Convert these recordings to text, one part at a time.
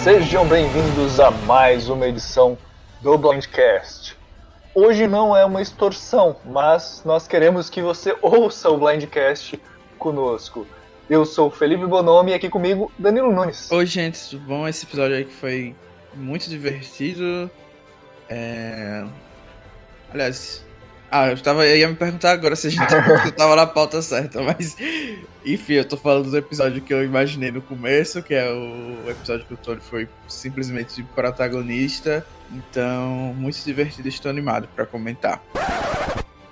Sejam bem-vindos a mais uma edição do Blindcast. Hoje não é uma extorsão, mas nós queremos que você ouça o Blindcast conosco. Eu sou o Felipe Bonomi e aqui comigo, Danilo Nunes. Oi, gente, tudo bom? Esse episódio aí que foi muito divertido. Aliás, eu ia me perguntar agora se se eu tava na pauta certa, mas enfim, eu tô falando do episódio que eu imaginei no começo, que é o episódio que o Tony foi simplesmente protagonista. Então, muito divertido, estou animado pra comentar.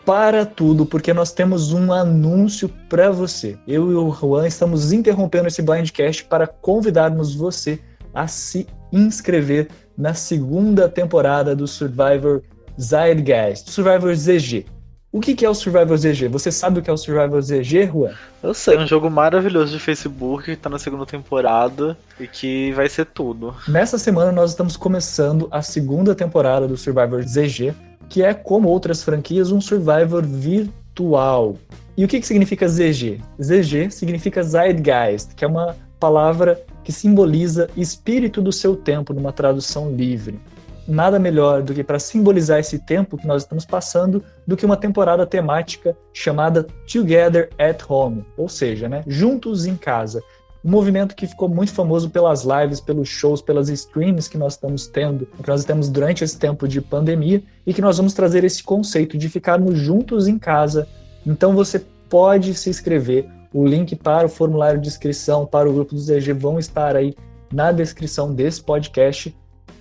Para tudo, porque nós temos um anúncio para você. Eu e o Juan estamos interrompendo esse Blindcast para convidarmos você a se inscrever na segunda temporada do Survivor Zeitgeist, Survivor ZG. O que é o Survivor ZG? Você sabe o que é o Survivor ZG, Juan? Eu sei, um jogo maravilhoso de Facebook que tá na segunda temporada e que vai ser tudo. Nessa semana nós estamos começando a segunda temporada do Survivor ZG, que é, como outras franquias, um Survivor virtual. E o que significa ZG? ZG significa Zeitgeist, que é uma palavra que simboliza espírito do seu tempo, numa tradução livre. Nada melhor do que para simbolizar esse tempo que nós estamos passando do que uma temporada temática chamada Together at Home, ou seja, juntos em casa. Um movimento que ficou muito famoso pelas lives, pelos shows, pelas streams que nós estamos tendo, que nós temos durante esse tempo de pandemia, e que nós vamos trazer esse conceito de ficarmos juntos em casa. Então você pode se inscrever. O link para o formulário de inscrição para o grupo do ZG vão estar aí na descrição desse podcast.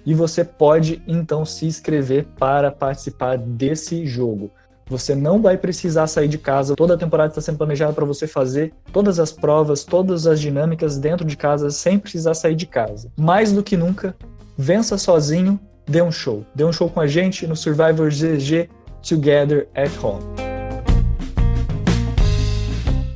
E você pode, então, se inscrever para participar desse jogo. Você não vai precisar sair de casa. Toda a temporada está sendo planejada para você fazer todas as provas, todas as dinâmicas dentro de casa, sem precisar sair de casa. Mais do que nunca, vença sozinho, dê um show. Dê um show com a gente no Survivor ZG Together at Home.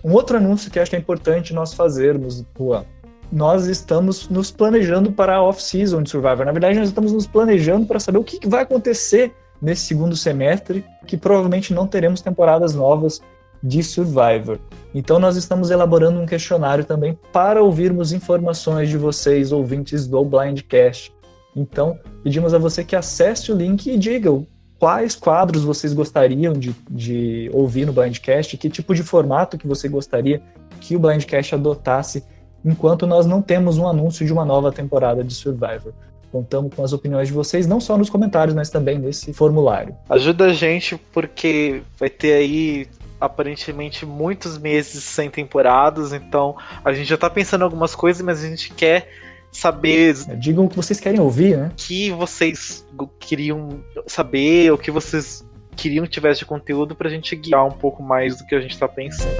Um outro anúncio que acho que é importante nós fazermos, Juan. Nós estamos nos planejando para a off-season de Survivor. Na verdade, nós estamos nos planejando para saber o que vai acontecer nesse segundo semestre, que provavelmente não teremos temporadas novas de Survivor. Então, nós estamos elaborando um questionário também para ouvirmos informações de vocês, ouvintes do Blindcast. Então, pedimos a você que acesse o link e diga quais quadros vocês gostariam de ouvir no Blindcast, que tipo de formato que você gostaria que o Blindcast adotasse, enquanto nós não temos um anúncio de uma nova temporada de Survivor. Contamos com as opiniões de vocês, não só nos comentários, mas também nesse formulário. Ajuda a gente, porque vai ter aí, aparentemente, muitos meses sem temporadas, então a gente já tá pensando em algumas coisas, mas a gente quer saber... Digam o que vocês querem ouvir, né? O que vocês queriam saber, o que vocês queriam que tivesse de conteúdo, pra gente guiar um pouco mais do que a gente tá pensando.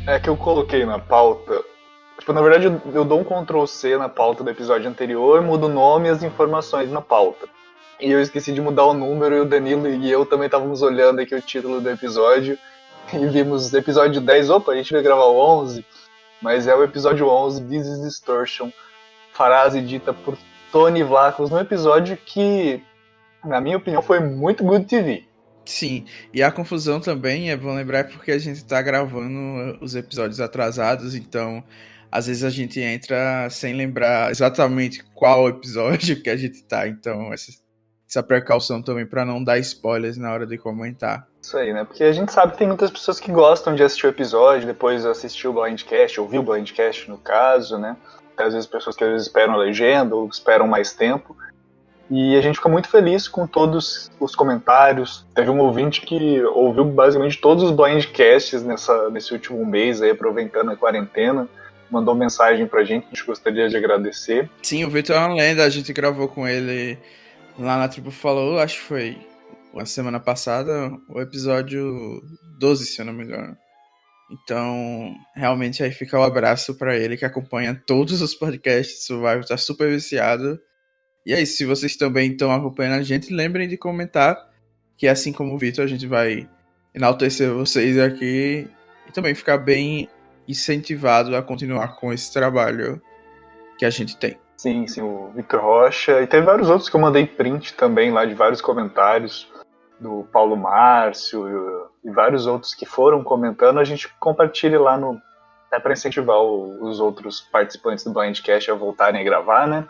É que eu coloquei na pauta. Na verdade, eu dou um Ctrl+C na pauta do episódio anterior, mudo o nome e as informações na pauta. E eu esqueci de mudar o número, e o Danilo e eu também estávamos olhando aqui o título do episódio e vimos episódio 10. Opa, a gente vai gravar o 11, mas é o episódio 11, This is Distortion, frase dita por Tony Vlachos, num episódio que, na minha opinião, foi muito good TV. Sim, e a confusão também, é bom lembrar, porque a gente tá gravando os episódios atrasados, então às vezes a gente entra sem lembrar exatamente qual episódio que a gente tá, então essa precaução também para não dar spoilers na hora de comentar. Isso aí, né? Porque a gente sabe que tem muitas pessoas que gostam de assistir o episódio, depois assistir o Blindcast, ouvir o Blindcast no caso, né? Às vezes pessoas que às vezes esperam a legenda ou esperam mais tempo. E a gente fica muito feliz com todos os comentários. Teve um ouvinte que ouviu basicamente todos os Blindcasts nesse último mês, aí, aproveitando a quarentena. Mandou mensagem pra gente, a gente gostaria de agradecer. Sim, o Vitor é uma lenda, a gente gravou com ele lá na Tribo Falou, acho que foi a semana passada, o episódio 12, se eu não me engano. Então, realmente aí fica o abraço pra ele, que acompanha todos os podcasts do Survivor, tá super viciado. E é isso, se vocês também estão acompanhando a gente, lembrem de comentar, que assim como o Vitor, a gente vai enaltecer vocês aqui e também ficar bem incentivado a continuar com esse trabalho que a gente tem. Sim, o Victor Rocha. E teve vários outros que eu mandei print também lá de vários comentários. do Paulo Márcio e vários outros que foram comentando, a gente compartilha lá no... É para incentivar os outros participantes do Blindcast a voltarem a gravar, né?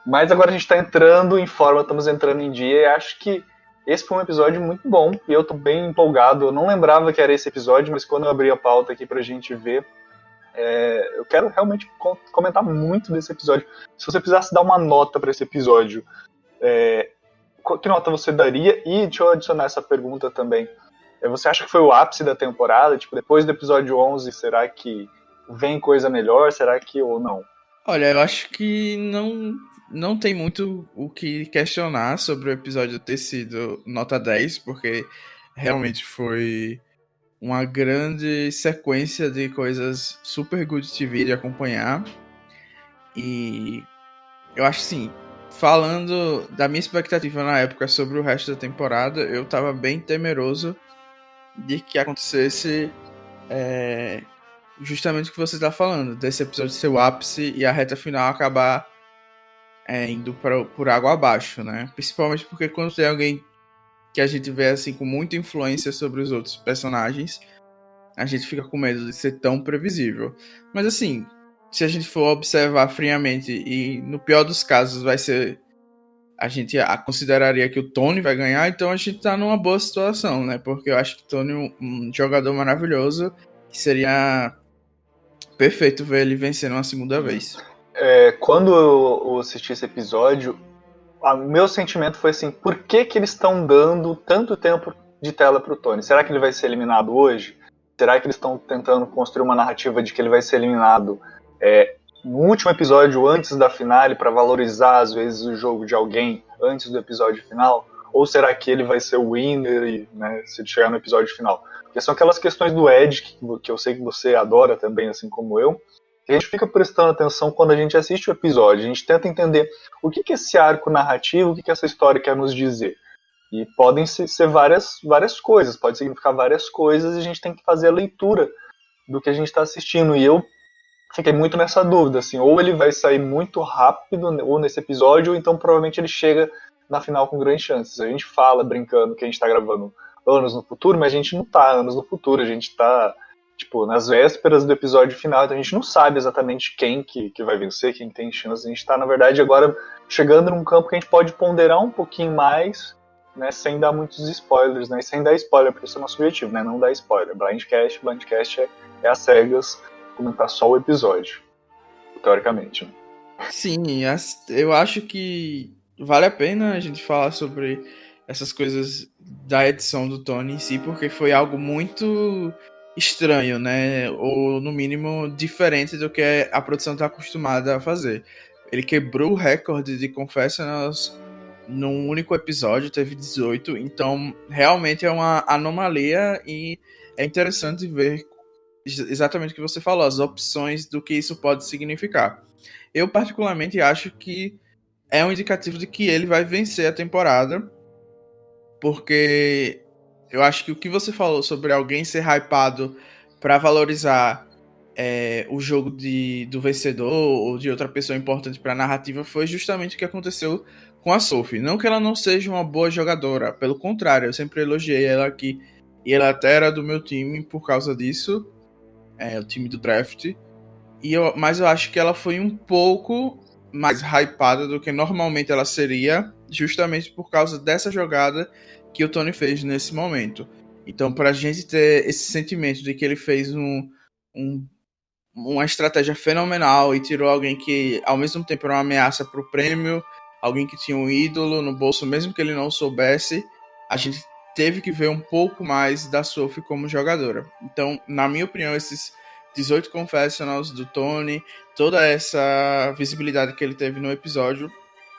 Mas agora a gente está entrando em forma, estamos entrando em dia, e acho que esse foi um episódio muito bom, e eu tô bem empolgado. Eu não lembrava que era esse episódio, mas quando eu abri a pauta aqui pra gente ver, eu quero realmente comentar muito desse episódio. Se você precisasse dar uma nota para esse episódio, que nota você daria? E deixa eu adicionar essa pergunta também. Você acha que foi o ápice da temporada? Tipo, depois do episódio 11, será que vem coisa melhor? Será que ou não? Olha, eu acho que não tem muito o que questionar sobre o episódio ter sido nota 10, porque realmente foi uma grande sequência de coisas super good TV de acompanhar. E eu acho assim, falando da minha expectativa na época sobre o resto da temporada, eu tava bem temeroso de que acontecesse justamente o que você tá falando, desse episódio ser o ápice e a reta final acabar indo por água abaixo, né? Principalmente porque quando tem alguém que a gente vê assim com muita influência sobre os outros personagens, a gente fica com medo de ser tão previsível. Mas assim, se a gente for observar friamente, e no pior dos casos vai ser... A gente consideraria que o Tony vai ganhar, então a gente tá numa boa situação, né? Porque eu acho que o Tony é um jogador maravilhoso, que seria perfeito ver ele vencendo uma segunda vez. Quando eu assisti esse episódio, o meu sentimento foi assim, por que eles estão dando tanto tempo de tela pro Tony? Será que ele vai ser eliminado hoje? Será que eles estão tentando construir uma narrativa de que ele vai ser eliminado no último episódio, antes da finale, para valorizar, às vezes, o jogo de alguém antes do episódio final? Ou será que ele vai ser o winner e, né, se ele chegar no episódio final? Porque são aquelas questões do Ed, que eu sei que você adora também, assim como eu, que a gente fica prestando atenção quando a gente assiste o episódio. A gente tenta entender o que esse arco narrativo, o que essa história quer nos dizer. E podem ser várias coisas, pode significar várias coisas, e a gente tem que fazer a leitura do que a gente está assistindo. E eu fiquei muito nessa dúvida, assim, ou ele vai sair muito rápido, ou nesse episódio, ou então provavelmente ele chega na final com grandes chances. A gente fala, brincando, que a gente está gravando anos no futuro, mas a gente não está anos no futuro, a gente está nas vésperas do episódio final, então a gente não sabe exatamente quem que vai vencer, quem tem chance. A gente está, na verdade, agora chegando num campo que a gente pode ponderar um pouquinho mais, né, sem dar muitos spoilers, né, e sem dar spoiler, porque isso é nosso objetivo, né, não dar spoiler. Blindcast é às cegas, comentar só o episódio, teoricamente. Né? Sim, eu acho que vale a pena a gente falar sobre essas coisas da edição do Tony em si, porque foi algo muito estranho, né? Ou, no mínimo, diferente do que a produção está acostumada a fazer. Ele quebrou o recorde de Confessionals num único episódio, teve 18, então realmente é uma anomalia e é interessante ver exatamente o que você falou, as opções do que isso pode significar. Eu particularmente acho que é um indicativo de que ele vai vencer a temporada, porque eu acho que o que você falou sobre alguém ser hypado para valorizar o jogo do vencedor ou de outra pessoa importante para a narrativa foi justamente o que aconteceu com a Sophie. Não que ela não seja uma boa jogadora, pelo contrário, eu sempre elogiei ela aqui, e ela até era do meu time por causa disso, o time do draft, mas eu acho que ela foi um pouco mais hypada do que normalmente ela seria, justamente por causa dessa jogada que o Tony fez nesse momento. Então, pra gente ter esse sentimento de que ele fez uma estratégia fenomenal e tirou alguém que, ao mesmo tempo, era uma ameaça pro prêmio, alguém que tinha um ídolo no bolso, mesmo que ele não soubesse, a gente teve que ver um pouco mais da Sophie como jogadora. Então, na minha opinião, esses 18 Confessionals do Tony, toda essa visibilidade que ele teve no episódio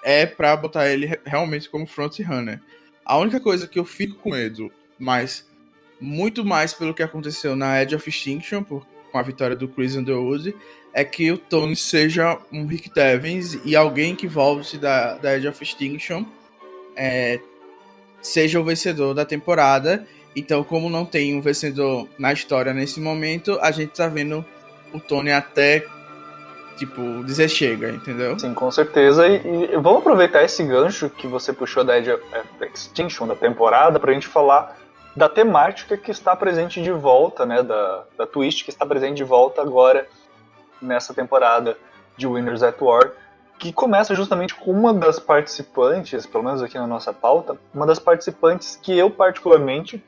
é pra botar ele realmente como frontrunner. A única coisa que eu fico com medo, mas muito mais pelo que aconteceu na Edge of Extinction, com a vitória do Chris Underwood, é que o Tony seja um Rick Devens e alguém que volte da Edge of Extinction seja o vencedor da temporada. Então, como não tem um vencedor na história nesse momento, a gente tá vendo o Tony até tipo, dizer chega, entendeu? Sim, com certeza. E vamos aproveitar esse gancho que você puxou da Edge of Extinction, da temporada, pra gente falar da temática que está presente de volta, né? Da twist que está presente de volta agora nessa temporada de Winners at War, que começa justamente com uma das participantes, pelo menos aqui na nossa pauta, uma das participantes que eu particularmente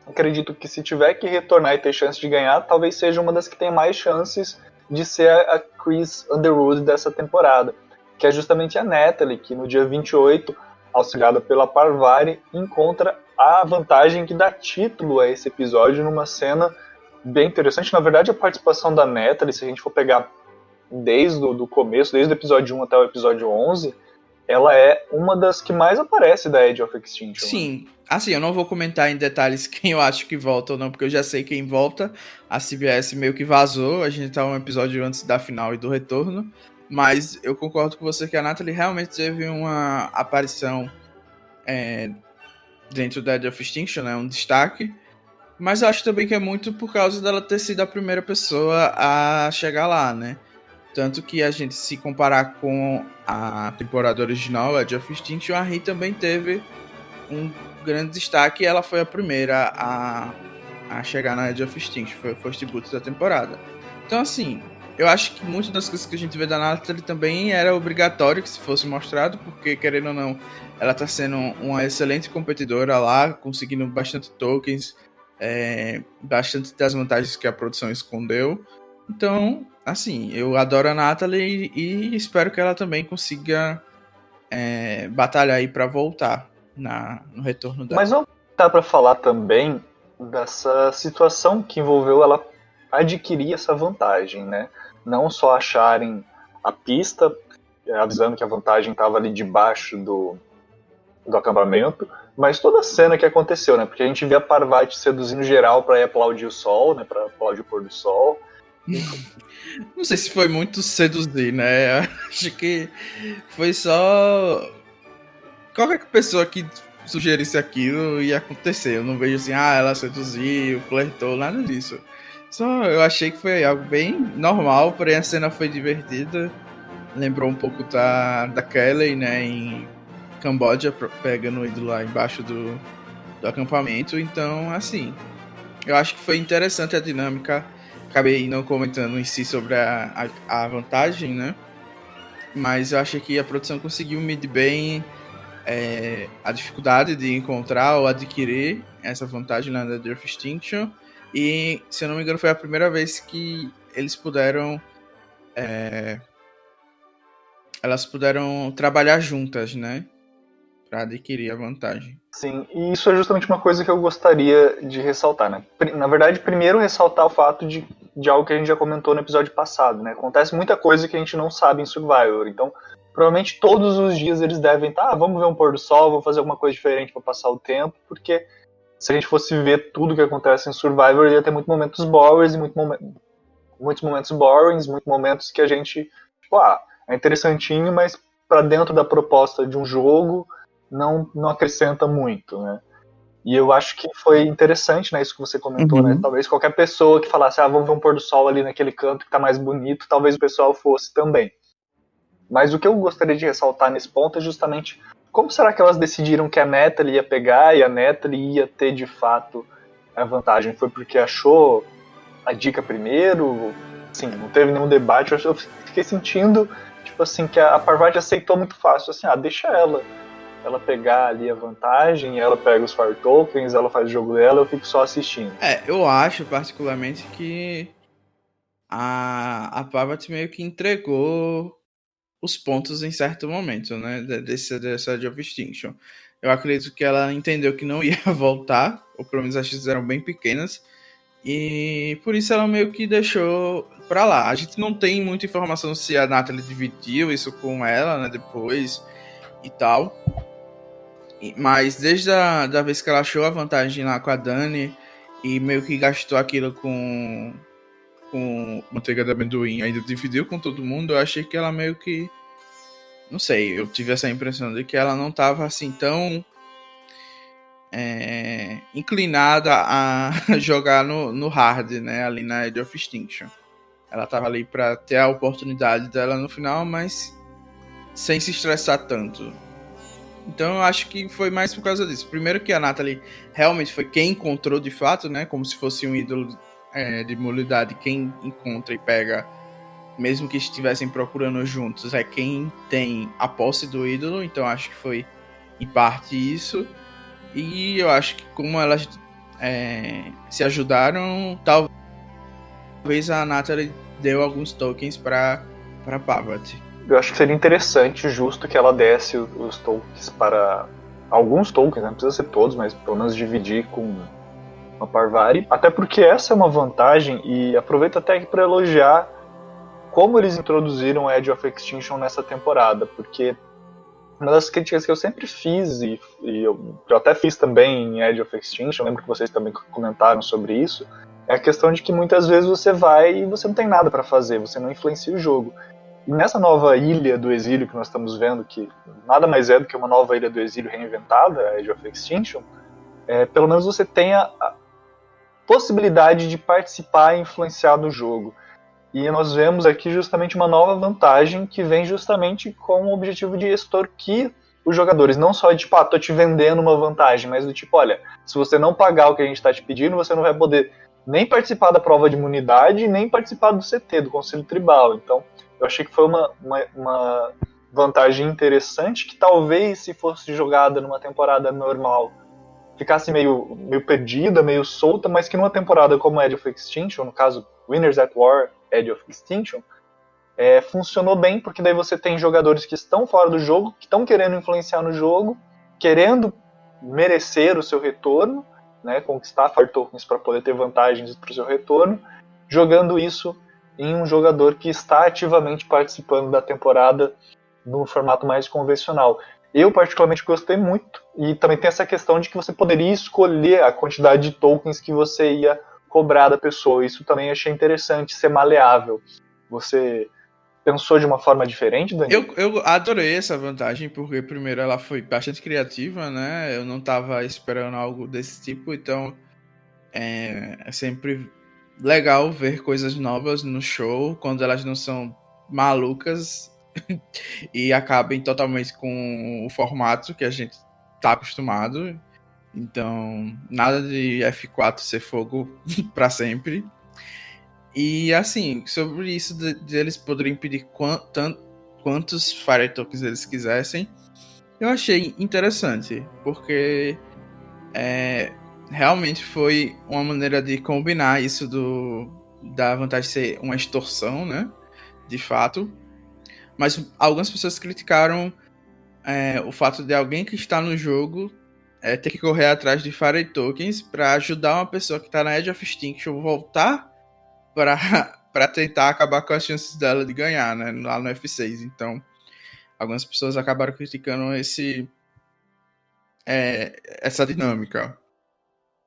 acredito que se tiver que retornar e ter chance de ganhar, talvez seja uma das que tem mais chances de ser a Chris Underwood dessa temporada, que é justamente a Natalie, que no dia 28, auxiliada pela Parvati, encontra a vantagem que dá título a esse episódio numa cena bem interessante. Na verdade, a participação da Natalie, se a gente for pegar desde o começo, desde o episódio 1 até o episódio 11, ela é uma das que mais aparece da Edge of Extinction. Sim. Assim, eu não vou comentar em detalhes quem eu acho que volta ou não, porque eu já sei quem volta. A CBS meio que vazou, a gente tá um episódio antes da final e do retorno. Mas eu concordo com você que a Natalie realmente teve uma aparição dentro da Edge of Extinction, né? Um destaque. Mas eu acho também que é muito por causa dela ter sido a primeira pessoa a chegar lá, né? Tanto que a gente, se comparar com a temporada original, Edge of Extinction, a Ri também teve um grande destaque e ela foi a primeira a chegar na Edge of Extinction, foi o first boot da temporada. Então, assim, eu acho que muitas das coisas que a gente vê da Natalie também era obrigatório que se fosse mostrado, porque, querendo ou não, ela tá sendo uma excelente competidora lá, conseguindo bastante tokens, bastante das vantagens que a produção escondeu. Então, assim, eu adoro a Natalie e espero que ela também consiga batalhar aí pra voltar no retorno dela. Mas não dá pra falar também dessa situação que envolveu ela adquirir essa vantagem, né? Não só acharem a pista, avisando que a vantagem estava ali debaixo do acampamento, mas toda a cena que aconteceu, né? Porque a gente vê a Parvati seduzindo geral pra ir aplaudir o sol, né? Pra aplaudir o pôr do sol. Não sei se foi muito seduzir, né? Acho que foi só qualquer pessoa que sugerisse aquilo ia acontecer. Eu não vejo assim, ela seduziu, flertou, nada disso. Só eu achei que foi algo bem normal, porém a cena foi divertida. Lembrou um pouco da Kelly, né, em Camboja, pegando o ídolo lá embaixo do acampamento. Então, assim, eu acho que foi interessante a dinâmica. Acabei não comentando em si sobre a vantagem, né? Mas eu achei que a produção conseguiu medir bem a dificuldade de encontrar ou adquirir essa vantagem na Edge of Extinction. E, se eu não me engano, foi a primeira vez que eles puderam elas puderam trabalhar juntas, né? Pra adquirir a vantagem. Sim, e isso é justamente uma coisa que eu gostaria de ressaltar, né? Na verdade, primeiro ressaltar o fato de algo que a gente já comentou no episódio passado, né? Acontece muita coisa que a gente não sabe em Survivor, então provavelmente todos os dias eles devem estar, vamos ver um pôr do sol, vamos fazer alguma coisa diferente para passar o tempo, porque se a gente fosse ver tudo que acontece em Survivor, ia ter muitos momentos borings, muitos momentos borings, muitos momentos que a gente, tipo, é interessantinho, mas para dentro da proposta de um jogo não acrescenta muito, né? E eu acho que foi interessante, né, isso que você comentou, né? Talvez qualquer pessoa que falasse, vamos ver um pôr do sol ali naquele canto que tá mais bonito, talvez o pessoal fosse também. Mas o que eu gostaria de ressaltar nesse ponto é justamente como será que elas decidiram que a Natalie ia pegar e a Natalie ia ter de fato a vantagem? Foi porque achou a dica primeiro? Sim, não teve nenhum debate. Eu fiquei sentindo, tipo assim, que a Parvati aceitou muito fácil, assim, deixa ela pegar ali a vantagem, ela pega os Fire Tokens, ela faz o jogo dela, eu fico só assistindo. Eu acho particularmente que a Parvati meio que entregou os pontos em certo momento, né, dessa Edge of Extinction. Eu acredito que ela entendeu que não ia voltar, ou pelo menos as chances eram bem pequenas, e por isso ela meio que deixou pra lá. A gente não tem muita informação se a Natalie dividiu isso com ela, né, depois e tal. Mas desde a da vez que ela achou a vantagem lá com a Dani e meio que gastou aquilo com manteiga de amendoim, ainda dividiu com todo mundo, eu achei que ela meio que... Não sei, eu tive essa impressão de que ela não estava assim tão inclinada a jogar no hard, né, ali na Edge of Extinction. Ela tava ali pra ter a oportunidade dela no final, mas sem se estressar tanto. Então eu acho que foi mais por causa disso. Primeiro que a Natalie realmente foi quem encontrou de fato, né? Como se fosse um ídolo de imunidade. Quem encontra e pega, mesmo que estivessem procurando juntos, é quem tem a posse do ídolo. Então eu acho que foi em parte isso. E eu acho que como elas se ajudaram, talvez a Natalie deu alguns tokens para Parvati. Eu acho que seria interessante, justo, que ela desse os tokens para alguns tokens, não precisa ser todos, mas pelo menos dividir com a Parvati. Até porque essa é uma vantagem, e aproveito até aqui para elogiar como eles introduziram Edge of Extinction nessa temporada, porque uma das críticas que eu sempre fiz, e eu até fiz também em Edge of Extinction, lembro que vocês também comentaram sobre isso, é a questão de que muitas vezes você vai e você não tem nada para fazer, você não influencia o jogo. E nessa nova ilha do exílio que nós estamos vendo, que nada mais é do que uma nova ilha do exílio reinventada, a Age of Extinction, pelo menos você tem a possibilidade de participar e influenciar do jogo. E nós vemos aqui justamente uma nova vantagem que vem justamente com o objetivo de extorquir os jogadores. Não só de, tô te vendendo uma vantagem, mas do tipo, olha, se você não pagar o que a gente está te pedindo, você não vai poder nem participar da prova de imunidade, nem participar do CT, do Conselho Tribal. Então, eu achei que foi uma vantagem interessante que talvez, se fosse jogada numa temporada normal, ficasse meio perdida, meio solta, mas que numa temporada como Edge of Extinction, no caso Winners at War, Edge of Extinction, funcionou bem, porque daí você tem jogadores que estão fora do jogo, que estão querendo influenciar no jogo, querendo merecer o seu retorno, né, conquistar Fire Tokens para poder ter vantagens para o seu retorno, jogando isso em um jogador que está ativamente participando da temporada no formato mais convencional. Eu particularmente gostei muito, e também tem essa questão de que você poderia escolher a quantidade de tokens que você ia cobrar da pessoa. Isso também achei interessante, ser maleável. Você pensou de uma forma diferente, Daniel? Eu adorei essa vantagem, porque primeiro ela foi bastante criativa, né? Eu não estava esperando algo desse tipo, então é sempre legal ver coisas novas no show, quando elas não são malucas e acabem totalmente com o formato que a gente tá acostumado. Então, nada de F4 ser fogo pra sempre. E assim, sobre isso de eles poderem pedir quantos Fire Tokens eles quisessem, eu achei interessante, porque realmente foi uma maneira de combinar isso da vantagem de ser uma extorsão, né? De fato. Mas algumas pessoas criticaram o fato de alguém que está no jogo ter que correr atrás de Fire Tokens para ajudar uma pessoa que está na Edge of Extinction voltar para tentar acabar com as chances dela de ganhar, né? Lá no F6. Então, algumas pessoas acabaram criticando essa dinâmica.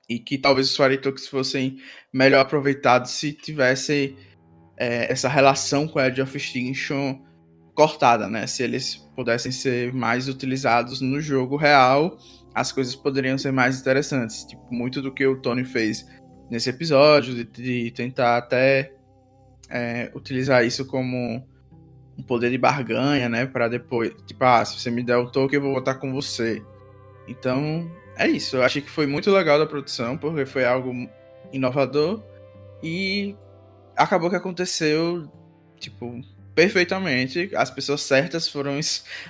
E que talvez os Fire Tokens fossem melhor aproveitados se tivessem essa relação com a Edge of Extinction cortada, né? Se eles pudessem ser mais utilizados no jogo real, as coisas poderiam ser mais interessantes. Tipo, muito do que o Tony fez nesse episódio, de tentar até utilizar isso como um poder de barganha, né? Para depois, tipo, se você me der o token, eu vou votar com você. Então, é isso. Eu achei que foi muito legal da produção, porque foi algo inovador e acabou que aconteceu, tipo, perfeitamente. As pessoas certas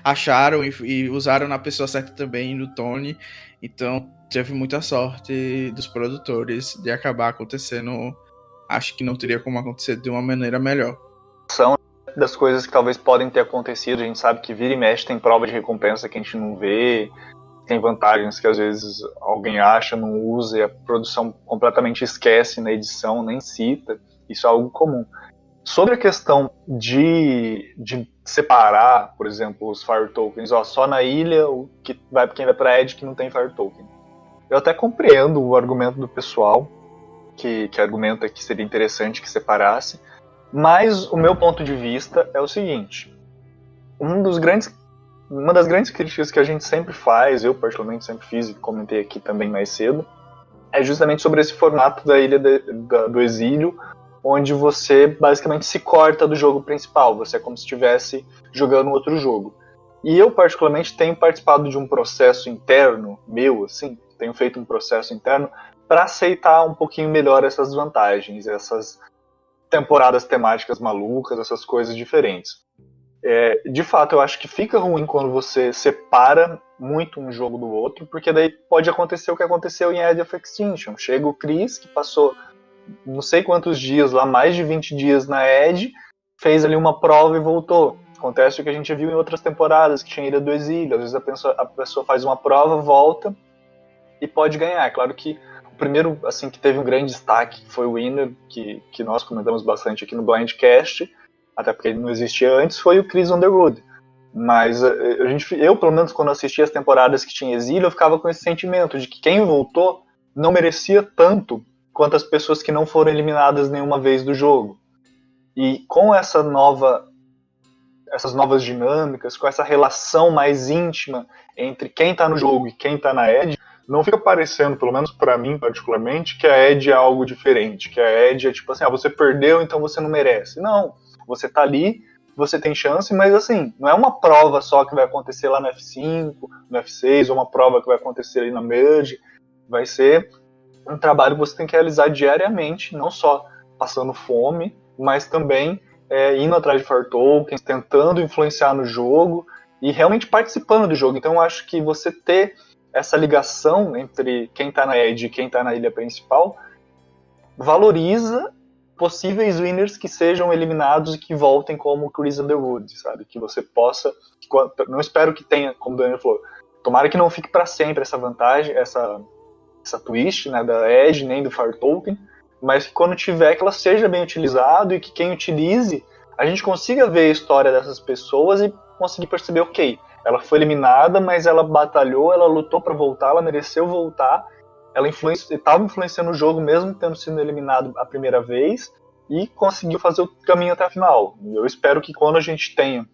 acharam e usaram na pessoa certa também, no Tony. Então, teve muita sorte dos produtores de acabar acontecendo. Acho que não teria como acontecer de uma maneira melhor. São das coisas que talvez podem ter acontecido. A gente sabe que vira e mexe tem prova de recompensa que a gente não vê, tem vantagens que às vezes alguém acha, não usa, e a produção completamente esquece na edição, nem cita. Isso é algo comum. Sobre a questão de separar, por exemplo, os Fire Tokens, só na ilha, quem vai pra Edge que não tem Fire Token. Eu até compreendo o argumento do pessoal, que argumenta que seria interessante que separasse, mas o meu ponto de vista é o seguinte: uma das grandes críticas que a gente sempre faz, eu particularmente sempre fiz e comentei aqui também mais cedo, é justamente sobre esse formato da Ilha do Exílio, onde você basicamente se corta do jogo principal, você é como se estivesse jogando outro jogo. E eu, particularmente, tenho participado de um processo interno meu, assim, tenho feito um processo interno para aceitar um pouquinho melhor essas vantagens, essas temporadas temáticas malucas, essas coisas diferentes. De fato, eu acho que fica ruim quando você separa muito um jogo do outro, porque daí pode acontecer o que aconteceu em Edge of Extinction. Chega o Chris, que passou não sei quantos dias lá, mais de 20 dias na Edge, fez ali uma prova e voltou. Acontece o que a gente viu em outras temporadas, que tinha Ilha do Exílio. Às vezes a pessoa faz uma prova, volta e pode ganhar. É claro que o primeiro assim, que teve um grande destaque foi o Winner, que nós comentamos bastante aqui no Blindcast, até porque ele não existia antes, foi o Chris Underwood. Mas eu, pelo menos, quando assistia as temporadas que tinha exílio, eu ficava com esse sentimento de que quem voltou não merecia tanto quanto as pessoas que não foram eliminadas nenhuma vez do jogo. E com essas novas dinâmicas, com essa relação mais íntima entre quem está no jogo e quem está na Edge, não fica parecendo, pelo menos para mim particularmente, que a Edge é algo diferente, que a Edge é tipo assim, você perdeu, então você não merece. Não, você tá ali, você tem chance, mas assim, não é uma prova só que vai acontecer lá no F5, no F6, ou uma prova que vai acontecer ali na Merge, vai ser um trabalho que você tem que realizar diariamente, não só passando fome, mas também indo atrás de Fire Tokens, tentando influenciar no jogo e realmente participando do jogo. Então eu acho que você ter essa ligação entre quem está na Edge e quem está na ilha principal valoriza possíveis winners que sejam eliminados e que voltem como Chris Underwood, sabe? Que você possa... Não espero que tenha, como o Daniel falou, tomara que não fique para sempre essa vantagem, essa twist, né, da Edge, nem do Fire Token, mas que quando tiver, que ela seja bem utilizada e que quem utilize, a gente consiga ver a história dessas pessoas e conseguir perceber, ok, ela foi eliminada, mas ela batalhou, ela lutou para voltar, ela mereceu voltar, ela estava influenciando o jogo mesmo tendo sido eliminado a primeira vez e conseguiu fazer o caminho até a final. Eu espero que quando a gente tenha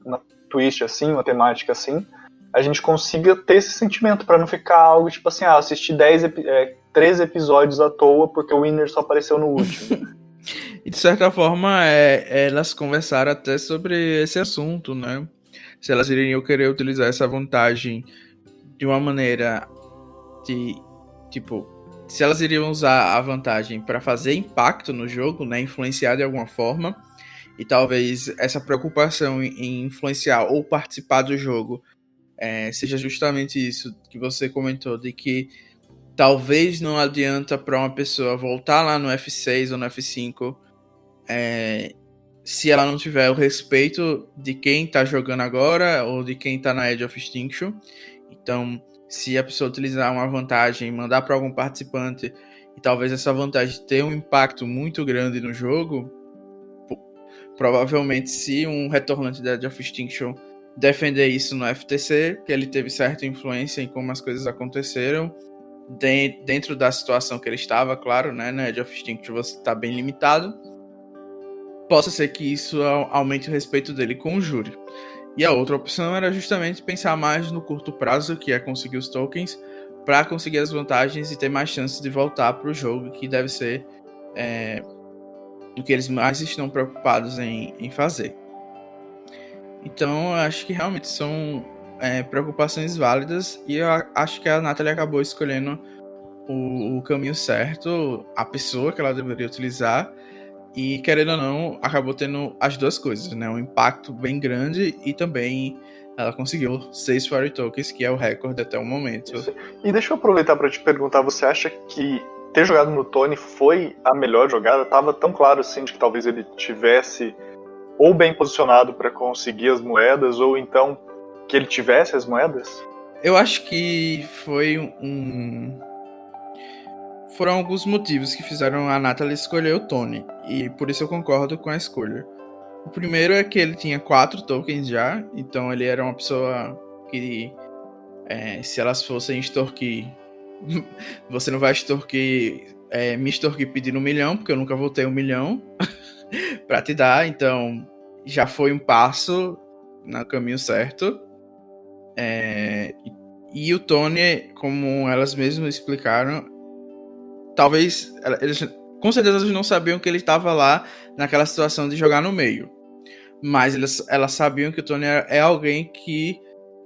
uma twist assim, uma temática assim, a gente consiga ter esse sentimento para não ficar algo tipo assim, assisti 3 episódios à toa porque o Winner só apareceu no último. E de certa forma, elas conversaram até sobre esse assunto, né? Se elas iriam querer utilizar essa vantagem de uma maneira de, tipo, se elas iriam usar a vantagem para fazer impacto no jogo, né? Influenciar de alguma forma. E talvez essa preocupação em influenciar ou participar do jogo seja justamente isso que você comentou, de que talvez não adianta para uma pessoa voltar lá no F6 ou no F5 se ela não tiver o respeito de quem tá jogando agora ou de quem tá na Edge of Extinction. Então, se a pessoa utilizar uma vantagem, mandar para algum participante e talvez essa vantagem tenha um impacto muito grande no jogo, provavelmente se um retornante da Edge of Extinction defender isso no FTC, que ele teve certa influência em como as coisas aconteceram, dentro da situação que ele estava, claro, né, na Edge of Extinction você está bem limitado, possa ser que isso aumente o respeito dele com o júri. E a outra opção era justamente pensar mais no curto prazo, que é conseguir os tokens, para conseguir as vantagens e ter mais chances de voltar para o jogo, que deve ser o que eles mais estão preocupados em fazer. Então, eu acho que realmente são preocupações válidas e eu acho que a Natalie acabou escolhendo o caminho certo, a pessoa que ela deveria utilizar e, querendo ou não, acabou tendo as duas coisas, né? Um impacto bem grande e também ela conseguiu 6 Fire Tokens, que é o recorde até o momento. Isso. E deixa eu aproveitar para te perguntar, você acha que ter jogado no Tony foi a melhor jogada? Tava tão claro assim de que talvez ele tivesse ou bem posicionado para conseguir as moedas, ou então que ele tivesse as moedas? Eu acho que foram alguns motivos que fizeram a Natalie escolher o Tony, e por isso eu concordo com a escolha. O primeiro é que ele tinha 4 tokens já, então ele era uma pessoa que, se elas fossem extorquir, você não vai extorquir, me extorquir pedindo 1 milhão, porque eu nunca vou ter 1 milhão pra te dar, então já foi um passo no caminho certo. E o Tony, como elas mesmas explicaram, talvez eles Com certeza elas não sabiam que ele estava lá naquela situação de jogar no meio. Mas elas sabiam que o Tony é alguém que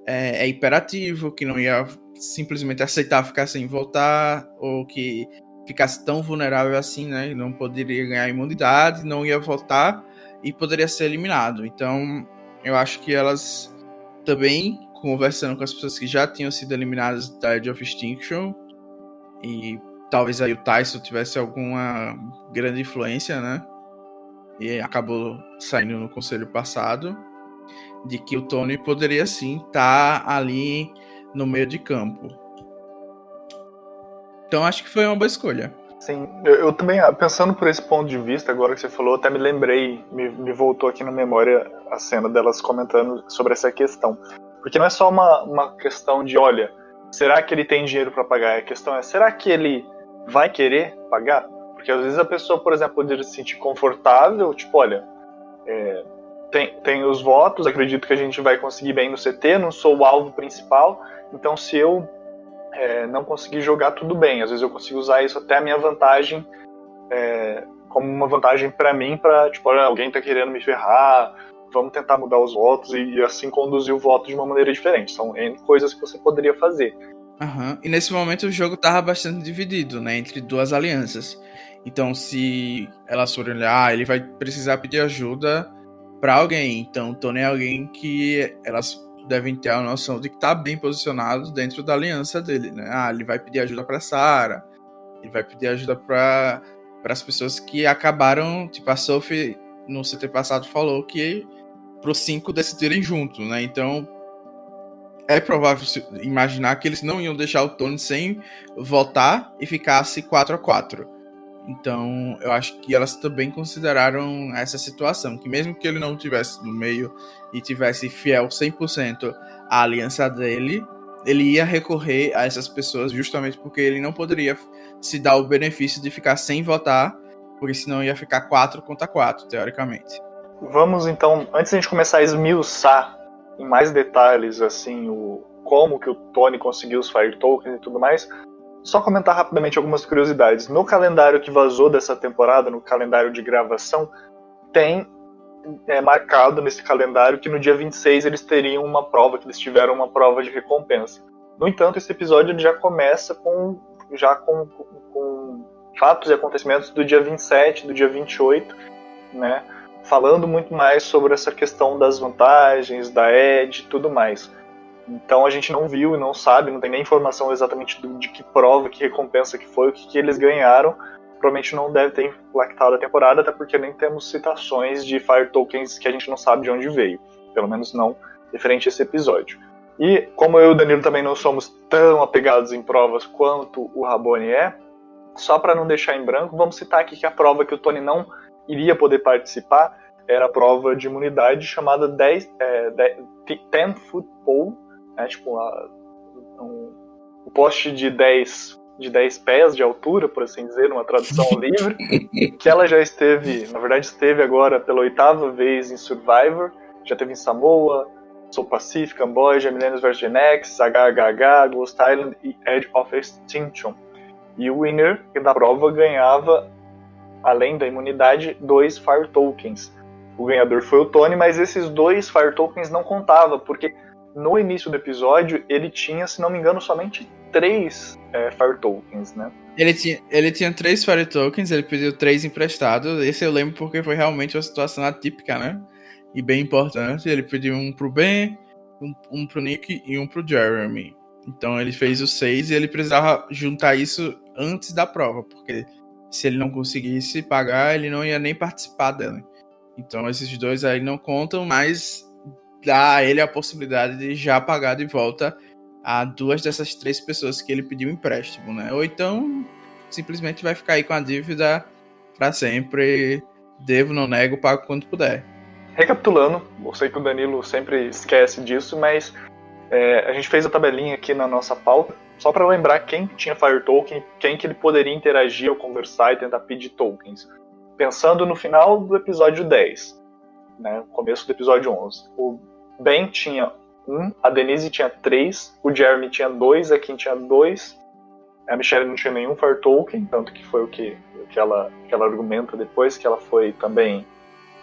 é hiperativo, que não ia simplesmente aceitar ficar sem voltar, ou que ficasse tão vulnerável assim, né? Não poderia ganhar imunidade, não ia voltar e poderia ser eliminado. Então, eu acho que elas também, conversando com as pessoas que já tinham sido eliminadas da Edge of Extinction, e talvez aí o Tyson tivesse alguma grande influência, né? E acabou saindo no conselho passado, de que o Tony poderia sim estar ali no meio de campo. Então acho que foi uma boa escolha. Sim, eu também, pensando por esse ponto de vista, agora que você falou, até me lembrei, me voltou aqui na memória a cena delas comentando sobre essa questão. Porque não é só uma questão de, olha, será que ele tem dinheiro para pagar? A questão é, será que ele vai querer pagar? Porque às vezes a pessoa, por exemplo, poderia se sentir confortável, tipo, olha, tem os votos, acredito que a gente vai conseguir bem no CT, não sou o alvo principal, então se eu não conseguir jogar, tudo bem. Às vezes eu consigo usar isso até a minha vantagem, como uma vantagem para mim, para tipo, olha, alguém tá querendo me ferrar, vamos tentar mudar os votos e assim conduzir o voto de uma maneira diferente. São N coisas que você poderia fazer. Uhum. E nesse momento o jogo tava bastante dividido, né, entre duas alianças. Então se elas forem olhar, ele vai precisar pedir ajuda para alguém. Então o Tony é alguém que elas devem ter a noção de que tá bem posicionado dentro da aliança dele, né? Ele vai pedir ajuda para Sarah, ele vai pedir ajuda para as pessoas que acabaram, tipo a Sophie no CT passado falou que pros 5 decidirem juntos, né? Então é provável imaginar que eles não iam deixar o Tony sem votar e ficasse 4-4. Então, eu acho que elas também consideraram essa situação, que mesmo que ele não estivesse no meio e tivesse fiel 100% à aliança dele, ele ia recorrer a essas pessoas justamente porque ele não poderia se dar o benefício de ficar sem votar, porque senão ia ficar 4-4, teoricamente. Vamos então, antes de a gente começar a esmiuçar em mais detalhes assim como que o Tony conseguiu os Fire Tokens e tudo mais, só comentar rapidamente algumas curiosidades. No calendário que vazou dessa temporada, no calendário de gravação, tem marcado nesse calendário que no dia 26 eles teriam uma prova, que eles tiveram uma prova de recompensa. No entanto, esse episódio ele já começa com fatos e acontecimentos do dia 27, do dia 28, né? Falando muito mais sobre essa questão das vantagens, da Edge e tudo mais. Então a gente não viu e não sabe, não tem nem informação exatamente de que prova, que recompensa que foi, o que eles ganharam. Provavelmente não deve ter impactado a temporada, até porque nem temos citações de Fire Tokens que a gente não sabe de onde veio. Pelo menos não referente a esse episódio. E como eu e o Danilo também não somos tão apegados em provas quanto o Rabone é, só para não deixar em branco, vamos citar aqui que a prova que o Tony não iria poder participar era a prova de imunidade chamada 10 Foot Pole, né, tipo um poste de 10 pés de altura, por assim dizer, uma tradução livre, que ela já esteve, na verdade esteve agora pela 8ª vez em Survivor, já teve em Samoa, South Pacific, Camboja, Millennium vs Gen X, HHH, Ghost Island e Edge of Extinction. E o winner da prova ganhava, além da imunidade, 2 Fire Tokens. O ganhador foi o Tony, mas esses 2 Fire Tokens não contavam, porque no início do episódio ele tinha, se não me engano, somente 3 Fire Tokens, né? Ele tinha 3 Fire Tokens, ele pediu 3 emprestados. Esse eu lembro porque foi realmente uma situação atípica, né? E bem importante. Ele pediu um pro Ben, um pro Nick e um pro Jeremy. Então ele fez os 6 e ele precisava juntar isso antes da prova, porque se ele não conseguisse pagar, ele não ia nem participar dela. Então esses 2 aí não contam, mas dá a ele a possibilidade de já pagar de volta a 2 dessas 3 pessoas que ele pediu empréstimo, né? Ou então simplesmente vai ficar aí com a dívida pra sempre. Devo, não nego, pago quando puder. Recapitulando, eu sei que o Danilo sempre esquece disso, mas a gente fez a tabelinha aqui na nossa pauta, só para lembrar quem tinha Fire Token, quem que ele poderia interagir ou conversar e tentar pedir tokens. Pensando no final do episódio 10, né, começo do episódio 11. O Ben tinha 1, a Denise tinha 3, o Jeremy tinha 2, a Kim tinha 2, A Michelle não tinha nenhum Fire Token, tanto que foi o que ela argumenta depois, que ela foi também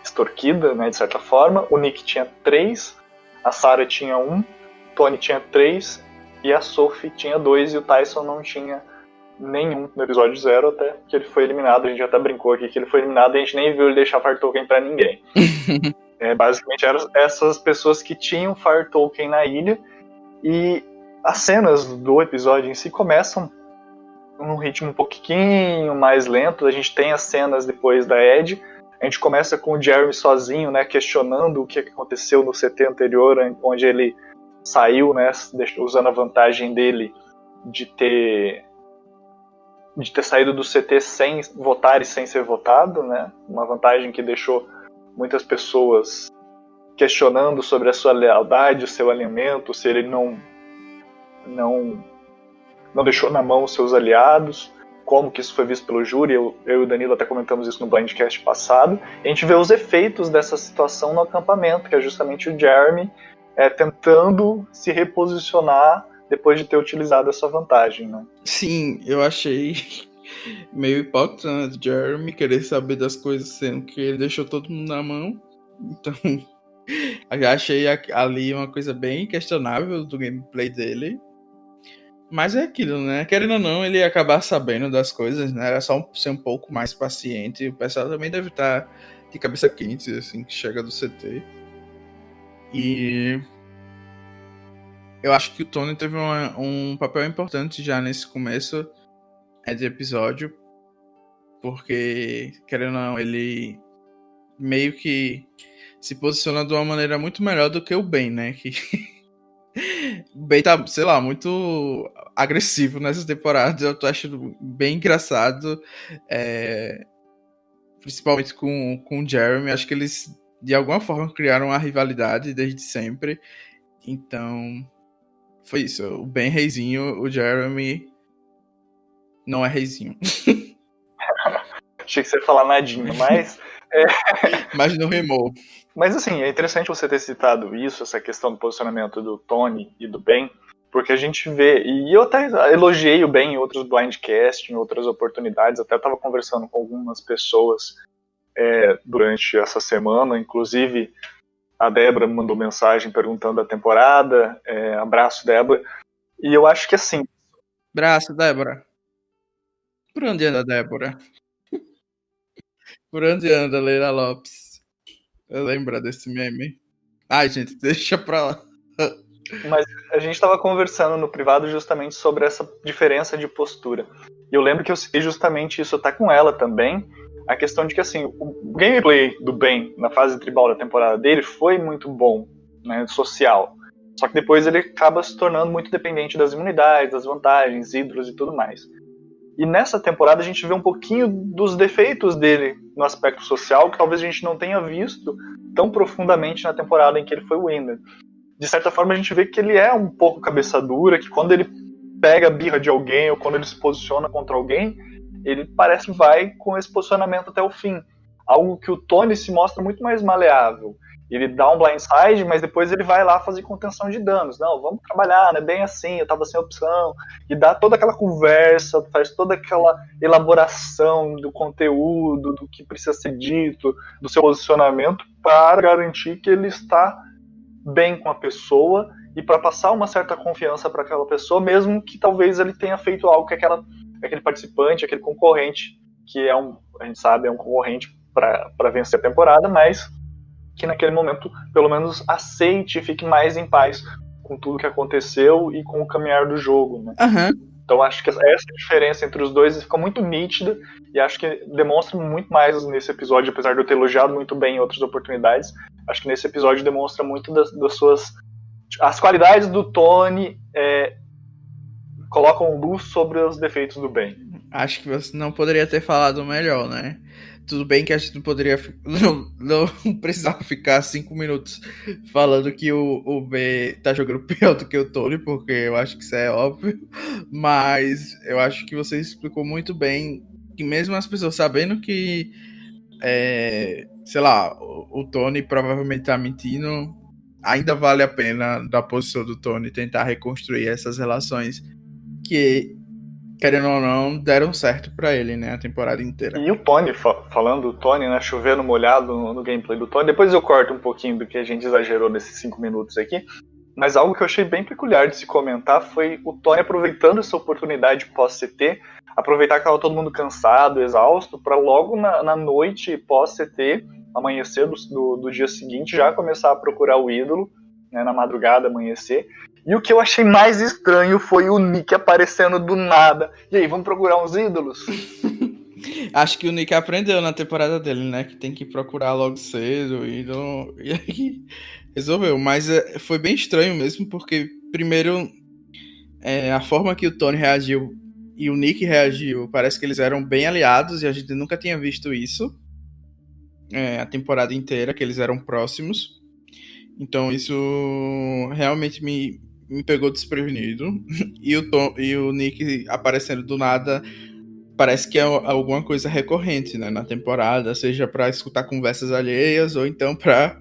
extorquida, né, de certa forma. O Nick tinha 3, a Sarah tinha 1, o Tony tinha 3 e a Sophie tinha 2 e o Tyson não tinha nenhum no episódio 0, até que ele foi eliminado. A gente até brincou aqui que ele foi eliminado e a gente nem viu ele deixar Fire Token pra ninguém. Basicamente eram essas pessoas que tinham Fire Token na ilha, e as cenas do episódio em si começam num ritmo um pouquinho mais lento. A gente tem as cenas depois da Ed. A gente começa com o Jeremy sozinho, né, questionando o que aconteceu no CT anterior, onde ele saiu, né, usando a vantagem dele de ter saído do CT sem votar e sem ser votado, né, uma vantagem que deixou muitas pessoas questionando sobre a sua lealdade, o seu alinhamento, se ele não deixou na mão os seus aliados, como que isso foi visto pelo júri. Eu e o Danilo até comentamos isso no Blindcast passado. A gente vê os efeitos dessa situação no acampamento, que é justamente o Jeremy tentando se reposicionar depois de ter utilizado essa vantagem, né? Sim, eu achei meio hipócrita, né, do Jeremy querer saber das coisas, sendo que ele deixou todo mundo na mão. Então, eu achei ali uma coisa bem questionável do gameplay dele. Mas é aquilo, né? Querendo ou não, ele ia acabar sabendo das coisas, né? Era só ser um pouco mais paciente. O pessoal também deve estar de cabeça quente, assim, que chega do CT. E eu acho que o Tony teve um papel importante já nesse começo de episódio. Porque, querendo ou não, ele meio que se posiciona de uma maneira muito melhor do que o Ben, né? Que o Ben tá, sei lá, muito agressivo nessa temporada. Eu tô achando bem engraçado. Principalmente com o Jeremy. Acho que eles, de alguma forma, criaram uma rivalidade desde sempre. Então, foi isso. O Ben reizinho, o Jeremy não é reizinho. Achei que você ia falar nadinha, mas... Mas não rimou. Mas assim, é interessante você ter citado isso, essa questão do posicionamento do Tony e do Ben, porque a gente vê, e eu até elogiei o Ben em outros blindcasts, em outras oportunidades, até estava conversando com algumas pessoas durante essa semana, inclusive a Débora me mandou mensagem perguntando da temporada, abraço, Débora, e eu acho que assim... Abraço, Débora. Por onde anda, Débora? Por onde anda, Leila Lopes? Lembra desse meme? Ai, gente, deixa pra lá. Mas a gente estava conversando no privado justamente sobre essa diferença de postura. E eu lembro que eu citei justamente isso até com ela também, a questão de que assim, o gameplay do Ben na fase tribal da temporada dele foi muito bom, né, social. Só que depois ele acaba se tornando muito dependente das imunidades, das vantagens, hidros e tudo mais. E nessa temporada a gente vê um pouquinho dos defeitos dele no aspecto social, que talvez a gente não tenha visto tão profundamente na temporada em que ele foi o winner. De certa forma a gente vê que ele é um pouco cabeça dura, que quando ele pega a birra de alguém ou quando ele se posiciona contra alguém, ele parece que vai com esse posicionamento até o fim. Algo que o Tony se mostra muito mais maleável. Ele dá um blindside, mas depois ele vai lá fazer contenção de danos. Não, vamos trabalhar, não é bem assim, eu tava sem opção. E dá toda aquela conversa, faz toda aquela elaboração do conteúdo, do que precisa ser dito, do seu posicionamento, para garantir que ele está bem com a pessoa e para passar uma certa confiança para aquela pessoa, mesmo que talvez ele tenha feito algo que aquele participante, aquele concorrente, que a gente sabe, é um concorrente para vencer a temporada, mas que naquele momento, pelo menos, aceite e fique mais em paz com tudo que aconteceu e com o caminhar do jogo, né? Uhum. Então acho que essa diferença entre os dois fica muito nítida e acho que demonstra muito mais nesse episódio, apesar de eu ter elogiado muito bem em outras oportunidades. Acho que nesse episódio demonstra muito das suas... As qualidades do Tony colocam luz sobre os defeitos do Ben. Acho que você não poderia ter falado melhor, né? Tudo bem que a gente não poderia... Não precisava ficar 5 minutos falando que o B tá jogando pior do que o Tony, porque eu acho que isso é óbvio. Mas eu acho que você explicou muito bem que mesmo as pessoas sabendo que sei lá, o Tony provavelmente tá mentindo, ainda vale a pena, da posição do Tony, tentar reconstruir essas relações que querendo ou não, deram certo pra ele, né, a temporada inteira. E o Tony, falando do Tony, né, chovendo molhado no gameplay do Tony, depois eu corto um pouquinho do que a gente exagerou nesses 5 minutos aqui, mas algo que eu achei bem peculiar de se comentar foi o Tony aproveitando essa oportunidade pós-CT, aproveitar que estava todo mundo cansado, exausto, para logo na noite pós-CT, amanhecer do dia seguinte, já começar a procurar o ídolo, né, na madrugada, amanhecer. E o que eu achei mais estranho foi o Nick aparecendo do nada. E aí, vamos procurar uns ídolos? Acho que o Nick aprendeu na temporada dele, né? Que tem que procurar logo cedo e aí resolveu. Mas foi bem estranho mesmo, porque primeiro a forma que o Tony reagiu e o Nick reagiu, parece que eles eram bem aliados e a gente nunca tinha visto isso a temporada inteira, que eles eram próximos. Então isso realmente me pegou desprevenido. E o Nick aparecendo do nada parece que é alguma coisa recorrente, né, na temporada, seja pra escutar conversas alheias ou então pra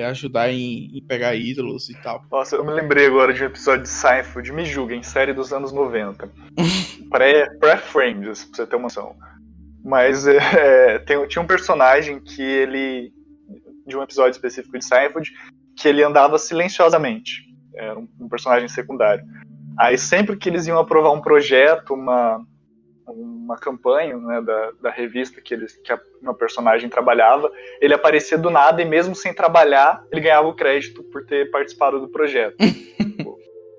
ajudar em pegar ídolos e tal. Nossa, eu me lembrei agora de um episódio de Seinfeld, me julguem, série dos anos 90. Pré-Friends, pra você ter uma noção. Mas tinha um personagem que ele, de um episódio específico de Seinfeld, que ele andava silenciosamente. Era um personagem secundário. Aí sempre que eles iam aprovar um projeto, uma campanha, né, da revista que uma personagem trabalhava, ele aparecia do nada e mesmo sem trabalhar, ele ganhava o crédito por ter participado do projeto.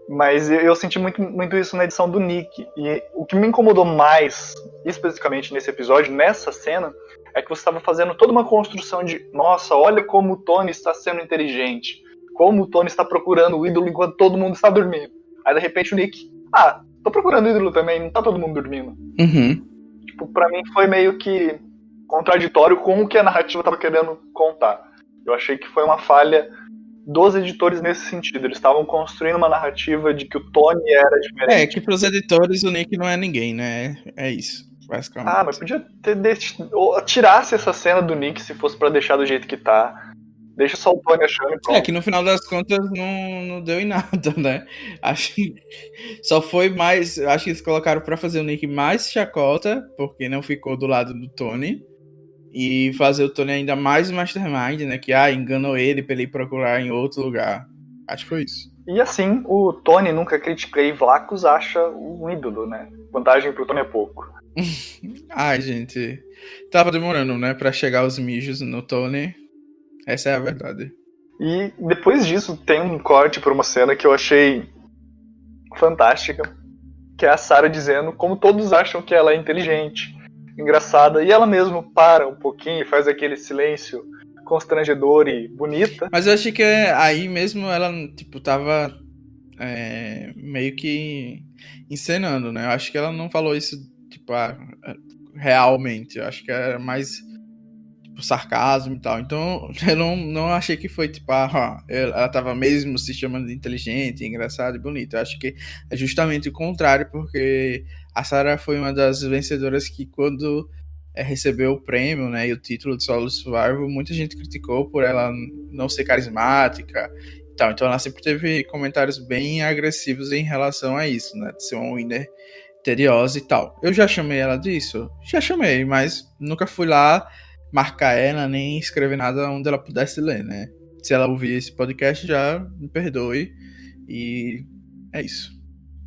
Mas eu senti muito, muito isso na edição do Nick. E o que me incomodou mais, especificamente nesse episódio, nessa cena, é que você estava fazendo toda uma construção de nossa, olha como o Tony está sendo inteligente, como o Tony está procurando o ídolo enquanto todo mundo está dormindo. Aí de repente o Nick, tô procurando ídolo também, não tá todo mundo dormindo. Uhum. Tipo, pra mim foi meio que contraditório com o que a narrativa tava querendo contar. Eu achei que foi uma falha dos editores nesse sentido. Eles estavam construindo uma narrativa de que o Tony era diferente. Que pros editores o Nick não é ninguém, né? É isso, basicamente. Mas podia ter tirasse essa cena do Nick se fosse pra deixar do jeito que tá. Deixa só o Tony achando e pronto. Que no final das contas não deu em nada, né? Acho que só foi mais. Acho que eles colocaram pra fazer o Nick mais chacota, porque não ficou do lado do Tony. E fazer o Tony ainda mais mastermind, né? Que enganou ele pra ele ir procurar em outro lugar. Acho que foi isso. E assim, o Tony nunca critica e Vlacos acha um ídolo, né? Vantagem pro Tony é pouco. Gente. Tava demorando, né? Pra chegar os mijos no Tony. Essa é a verdade. E depois disso tem um corte pra uma cena que eu achei fantástica, que é a Sarah dizendo como todos acham que ela é inteligente, engraçada, e ela mesmo para um pouquinho e faz aquele silêncio constrangedor e bonita. Mas eu achei que aí mesmo ela, tipo, tava meio que encenando, né? Eu acho que ela não falou isso, tipo, realmente. Eu acho que era mais sarcasmo e tal. Então eu não achei que foi tipo ela tava mesmo se chamando de inteligente, engraçada e bonita. Eu acho que é justamente o contrário, porque a Sarah foi uma das vencedoras que quando recebeu o prêmio, né, e o título de Solo Survival, muita gente criticou por ela não ser carismática e tal. Então ela sempre teve comentários bem agressivos em relação a isso, né, de ser uma winner misteriosa e tal. Eu já chamei ela disso? Já chamei, mas nunca fui lá marcar ela, nem escrever nada onde ela pudesse ler, né? Se ela ouvir esse podcast, já me perdoe. E é isso.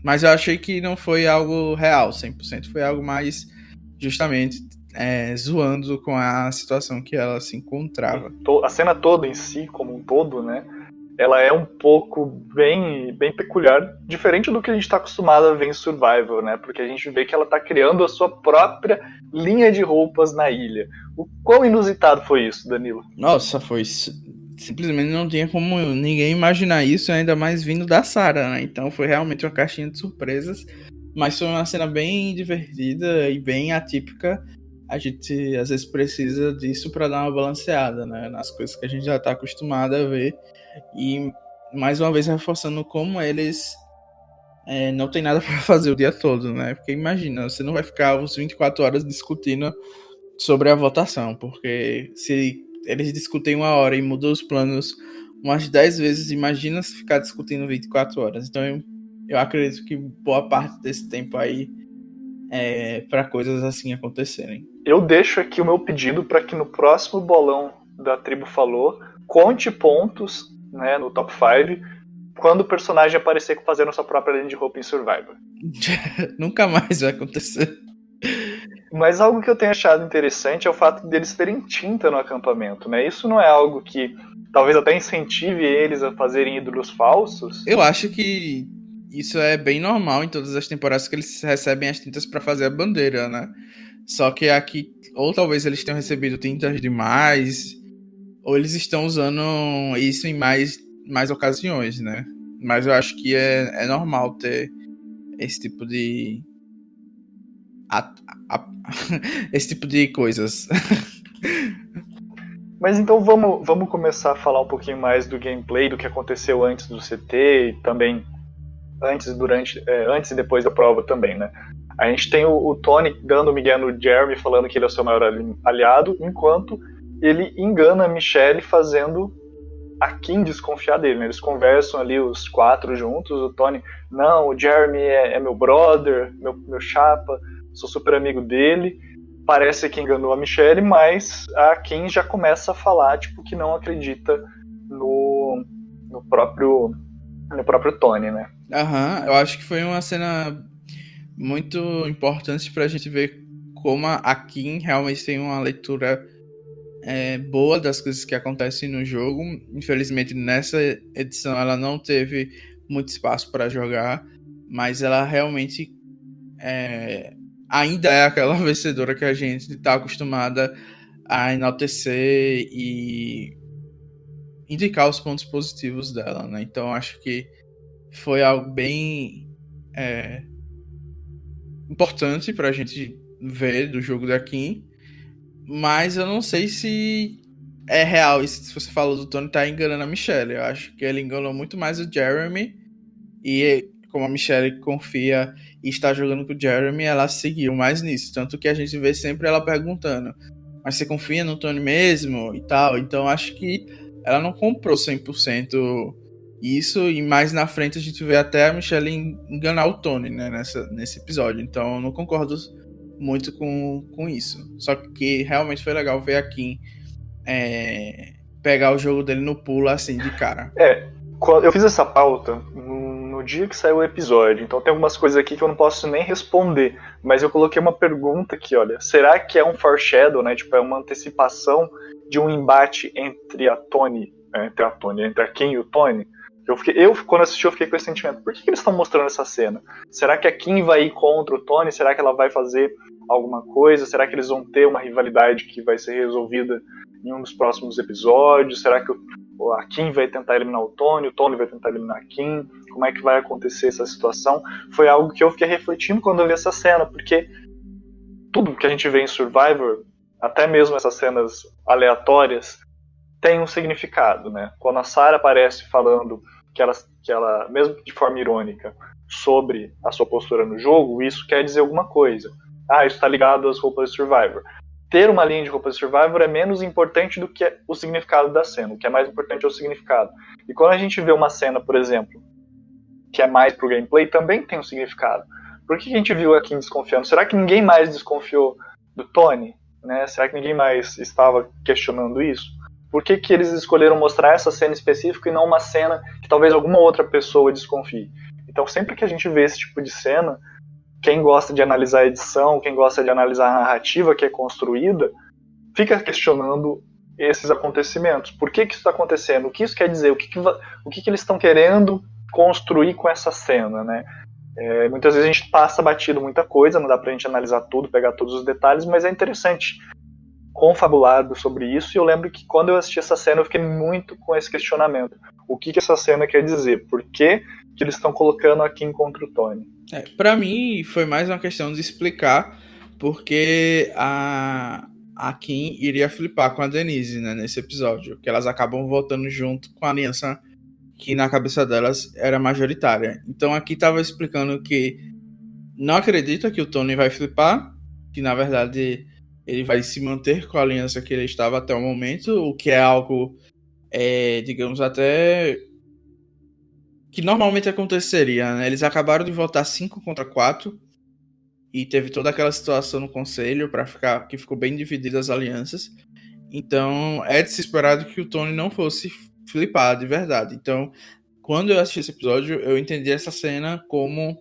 Mas eu achei que não foi algo real, 100%. Foi algo mais, justamente, zoando com a situação que ela se encontrava. A cena toda em si, como um todo, né? Ela é um pouco bem peculiar, diferente do que a gente está acostumado a ver em Survival, né? Porque a gente vê que ela está criando a sua própria linha de roupas na ilha. O quão inusitado foi isso, Danilo? Nossa, foi simplesmente não tinha como ninguém imaginar isso, ainda mais vindo da Sarah, né? Então foi realmente uma caixinha de surpresas, mas foi uma cena bem divertida e bem atípica. A gente às vezes precisa disso para dar uma balanceada, né? Nas coisas que a gente já está acostumado a ver. E mais uma vez reforçando como eles não tem nada para fazer o dia todo, né? Porque imagina, você não vai ficar uns 24 horas discutindo sobre a votação, porque se eles discutem 1 hora e mudam os planos umas 10 vezes, imagina se ficar discutindo 24 horas. Então eu acredito que boa parte desse tempo aí é para coisas assim acontecerem. Eu deixo aqui o meu pedido para que no próximo bolão da Tribo Falou conte pontos, né, no top 5 quando o personagem aparecer fazendo sua própria linha de roupa em Survivor. Nunca mais vai acontecer. Mas algo que eu tenho achado interessante é o fato deles terem tinta no acampamento, né? Isso não é algo que talvez até incentive eles a fazerem ídolos falsos? Eu acho que isso é bem normal em todas as temporadas que eles recebem as tintas para fazer a bandeira, né? Só que aqui, ou talvez eles tenham recebido tintas demais, ou eles estão usando isso em mais ocasiões, né? Mas eu acho que é normal ter esse tipo de esse tipo de coisas. Mas então vamos começar a falar um pouquinho mais do gameplay, do que aconteceu antes do CT e também antes e depois da prova também, né? A gente tem o Tony dando o migué no Jeremy, falando que ele é o seu maior aliado, enquanto ele engana a Michelle fazendo a Kim desconfiar dele, né? Eles conversam ali os 4 juntos, o Tony, não, o Jeremy é meu brother, meu chapa, sou super amigo dele. Parece que enganou a Michelle, mas a Kim já começa a falar, tipo, que não acredita no próprio Tony, né? Eu acho que foi uma cena muito importante pra gente ver como a Kim realmente tem uma leitura boa das coisas que acontecem no jogo. Infelizmente, nessa edição ela não teve muito espaço para jogar, mas ela realmente ainda é aquela vencedora que a gente está acostumada a enaltecer e indicar os pontos positivos dela, né? Então acho que foi algo bem importante pra gente ver do jogo da Kim, mas eu não sei se é real isso. Se você falou do Tony tá enganando a Michelle, eu acho que ele enganou muito mais o Jeremy, e como a Michelle confia e está jogando com o Jeremy, ela seguiu mais nisso, tanto que a gente vê sempre ela perguntando, mas você confia no Tony mesmo e tal? Então acho que ela não comprou 100% isso, e mais na frente a gente vê até a Michelle enganar o Tony, né, nesse episódio. Então eu não concordo muito com isso. Só que realmente foi legal ver a Kim pegar o jogo dele no pulo assim de cara. Eu fiz essa pauta no dia que saiu o episódio, então tem algumas coisas aqui que eu não posso nem responder, mas eu coloquei uma pergunta aqui, olha, será que é um foreshadow, né, tipo, é uma antecipação de um embate entre a Kim e o Tony? Quando assisti, eu fiquei com esse sentimento, por que eles estão mostrando essa cena? Será que a Kim vai ir contra o Tony? Será que ela vai fazer alguma coisa? Será que eles vão ter uma rivalidade que vai ser resolvida em um dos próximos episódios? Será que a Kim vai tentar eliminar o Tony vai tentar eliminar a Kim? Como é que vai acontecer essa situação? Foi algo que eu fiquei refletindo quando eu vi essa cena, porque tudo que a gente vê em Survivor, até mesmo essas cenas aleatórias, tem um significado, né? Quando a Sarah aparece falando que ela, mesmo de forma irônica, sobre a sua postura no jogo, isso quer dizer alguma coisa. Isso está ligado às roupas de Survivor. Ter uma linha de roupas de Survivor é menos importante do que o significado da cena. O que é mais importante é o significado. E quando a gente vê uma cena, por exemplo, que é mais pro gameplay, também tem um significado. Por que a gente viu a Kim desconfiando? Será que ninguém mais desconfiou do Tony? Né? Será que ninguém mais estava questionando isso? Por que eles escolheram mostrar essa cena específica e não uma cena que talvez alguma outra pessoa desconfie? Então, sempre que a gente vê esse tipo de cena, quem gosta de analisar a edição, quem gosta de analisar a narrativa que é construída, fica questionando esses acontecimentos. Por que isso está acontecendo? O que isso quer dizer? O que eles estão querendo construir com essa cena, né? Muitas vezes a gente passa batido muita coisa, não dá pra gente analisar tudo, pegar todos os detalhes, mas é interessante confabulado sobre isso, e eu lembro que quando eu assisti essa cena eu fiquei muito com esse questionamento. O que essa cena quer dizer? Por que eles estão colocando a Kim contra o Tony? Pra mim foi mais uma questão de explicar porque a Kim iria flipar com a Denise, né, nesse episódio, que elas acabam voltando junto com a aliança que na cabeça delas era majoritária. Então aqui tava explicando que não acredita que o Tony vai flipar, que na verdade ele vai se manter com a aliança que ele estava até o momento, o que é algo, digamos, até que normalmente aconteceria, né? Eles acabaram de votar 5-4 e teve toda aquela situação no conselho que ficou bem dividida as alianças. Então é de se esperar que o Tony não fosse flipar de verdade. Então, quando eu assisti esse episódio, eu entendi essa cena como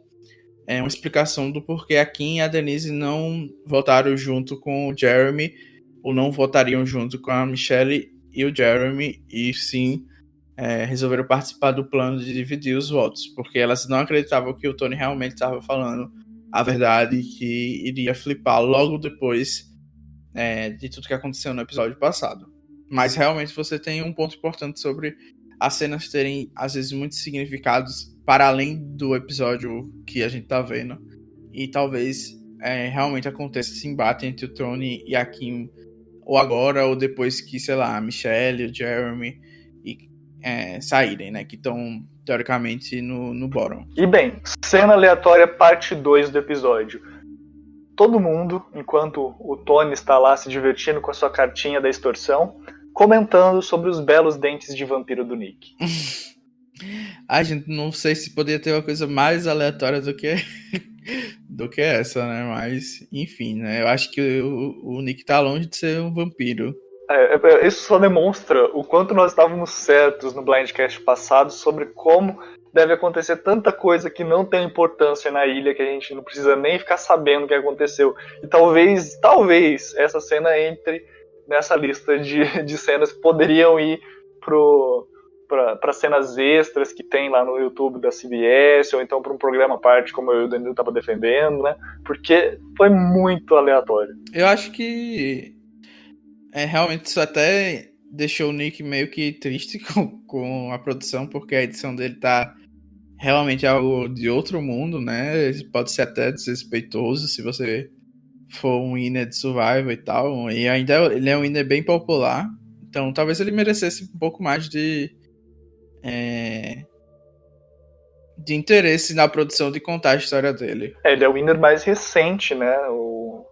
uma explicação do porquê a Kim e a Denise não votaram junto com o Jeremy, ou não votariam junto com a Michelle e o Jeremy, e sim resolveram participar do plano de dividir os votos, porque elas não acreditavam que o Tony realmente estava falando a verdade, que iria flipar logo depois de tudo que aconteceu no episódio passado. Mas realmente você tem um ponto importante sobre as cenas terem, às vezes, muitos significados para além do episódio que a gente tá vendo. E talvez realmente aconteça esse embate entre o Tony e a Kim, ou agora, ou depois que, sei lá, a Michelle, o Jeremy saírem, né? Que estão, teoricamente, no bottom. E bem, cena aleatória parte 2 do episódio. Todo mundo, enquanto o Tony está lá se divertindo com a sua cartinha da extorsão, comentando sobre os belos dentes de vampiro do Nick. Gente, não sei se poderia ter uma coisa mais aleatória do que essa, né? Mas, enfim, né? Eu acho que o Nick tá longe de ser um vampiro. Isso só demonstra o quanto nós estávamos certos no Blindcast passado sobre como deve acontecer tanta coisa que não tem importância na ilha, que a gente não precisa nem ficar sabendo o que aconteceu. E talvez essa cena entre nessa lista de cenas que poderiam ir para cenas extras que tem lá no YouTube da CBS, ou então para um programa à parte, como eu e o Danilo estava defendendo, né? Porque foi muito aleatório. Eu acho que realmente isso até deixou o Nick meio que triste com a produção, porque a edição dele tá realmente algo de outro mundo, né? Pode ser até desrespeitoso se você for um winner de Survivor e tal. E ainda ele é um winner bem popular. Então talvez ele merecesse um pouco mais de interesse na produção de contar a história dele. Ele é o winner mais recente, né?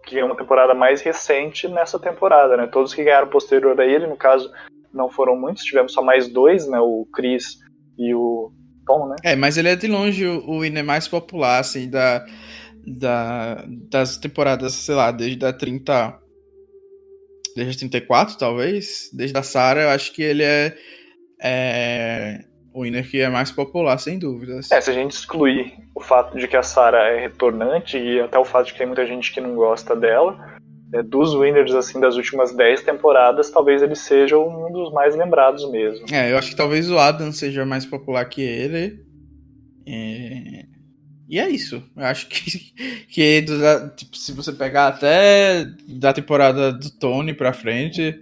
Que é uma temporada mais recente nessa temporada, né? Todos que ganharam posterior a ele, no caso, não foram muitos, tivemos só mais dois, né? O Chris e o Tom, né? Mas ele é de longe o winner mais popular, assim, das temporadas, sei lá, desde a 30... Desde a 34, talvez? Desde a Sarah, eu acho que ele é o winner que é mais popular, sem dúvidas. Se a gente excluir o fato de que a Sarah é retornante e até o fato de que tem muita gente que não gosta dela, dos winners assim das últimas 10 temporadas, talvez ele seja um dos mais lembrados mesmo. Eu acho que talvez o Adam seja mais popular que ele. E é isso. Eu acho que tipo, se você pegar até da temporada do Tony pra frente,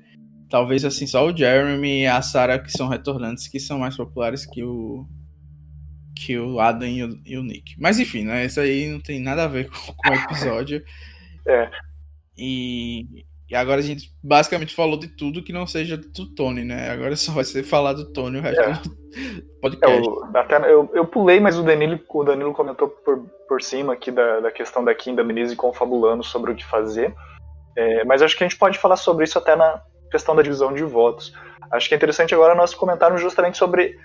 talvez assim só o Jeremy e a Sarah, que são retornantes, que são mais populares que o Adam e o Nick. Mas enfim, né? Isso aí não tem nada a ver com o episódio. E agora a gente basicamente falou de tudo que não seja do Tony, né? Agora só vai ser falar do Tony o resto do podcast. Eu pulei, mas o Danilo comentou por cima aqui da questão da Kim, da Denise confabulando sobre o que fazer. Mas acho que a gente pode falar sobre isso até na questão da divisão de votos. Acho que é interessante agora nós comentarmos justamente sobre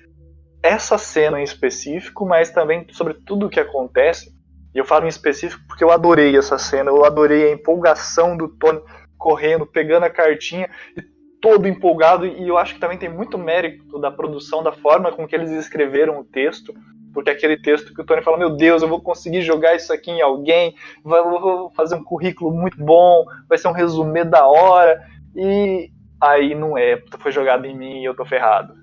essa cena em específico, mas também sobre tudo o que acontece. E eu falo em específico porque eu adorei essa cena, eu adorei a empolgação do Tony correndo, pegando a cartinha e todo empolgado, e eu acho que também tem muito mérito da produção, da forma com que eles escreveram o texto, porque aquele texto que o Tony fala, meu Deus, eu vou conseguir jogar isso aqui em alguém, vou fazer um currículo muito bom, vai ser um resumê da hora, e aí não foi jogado em mim e eu tô ferrado.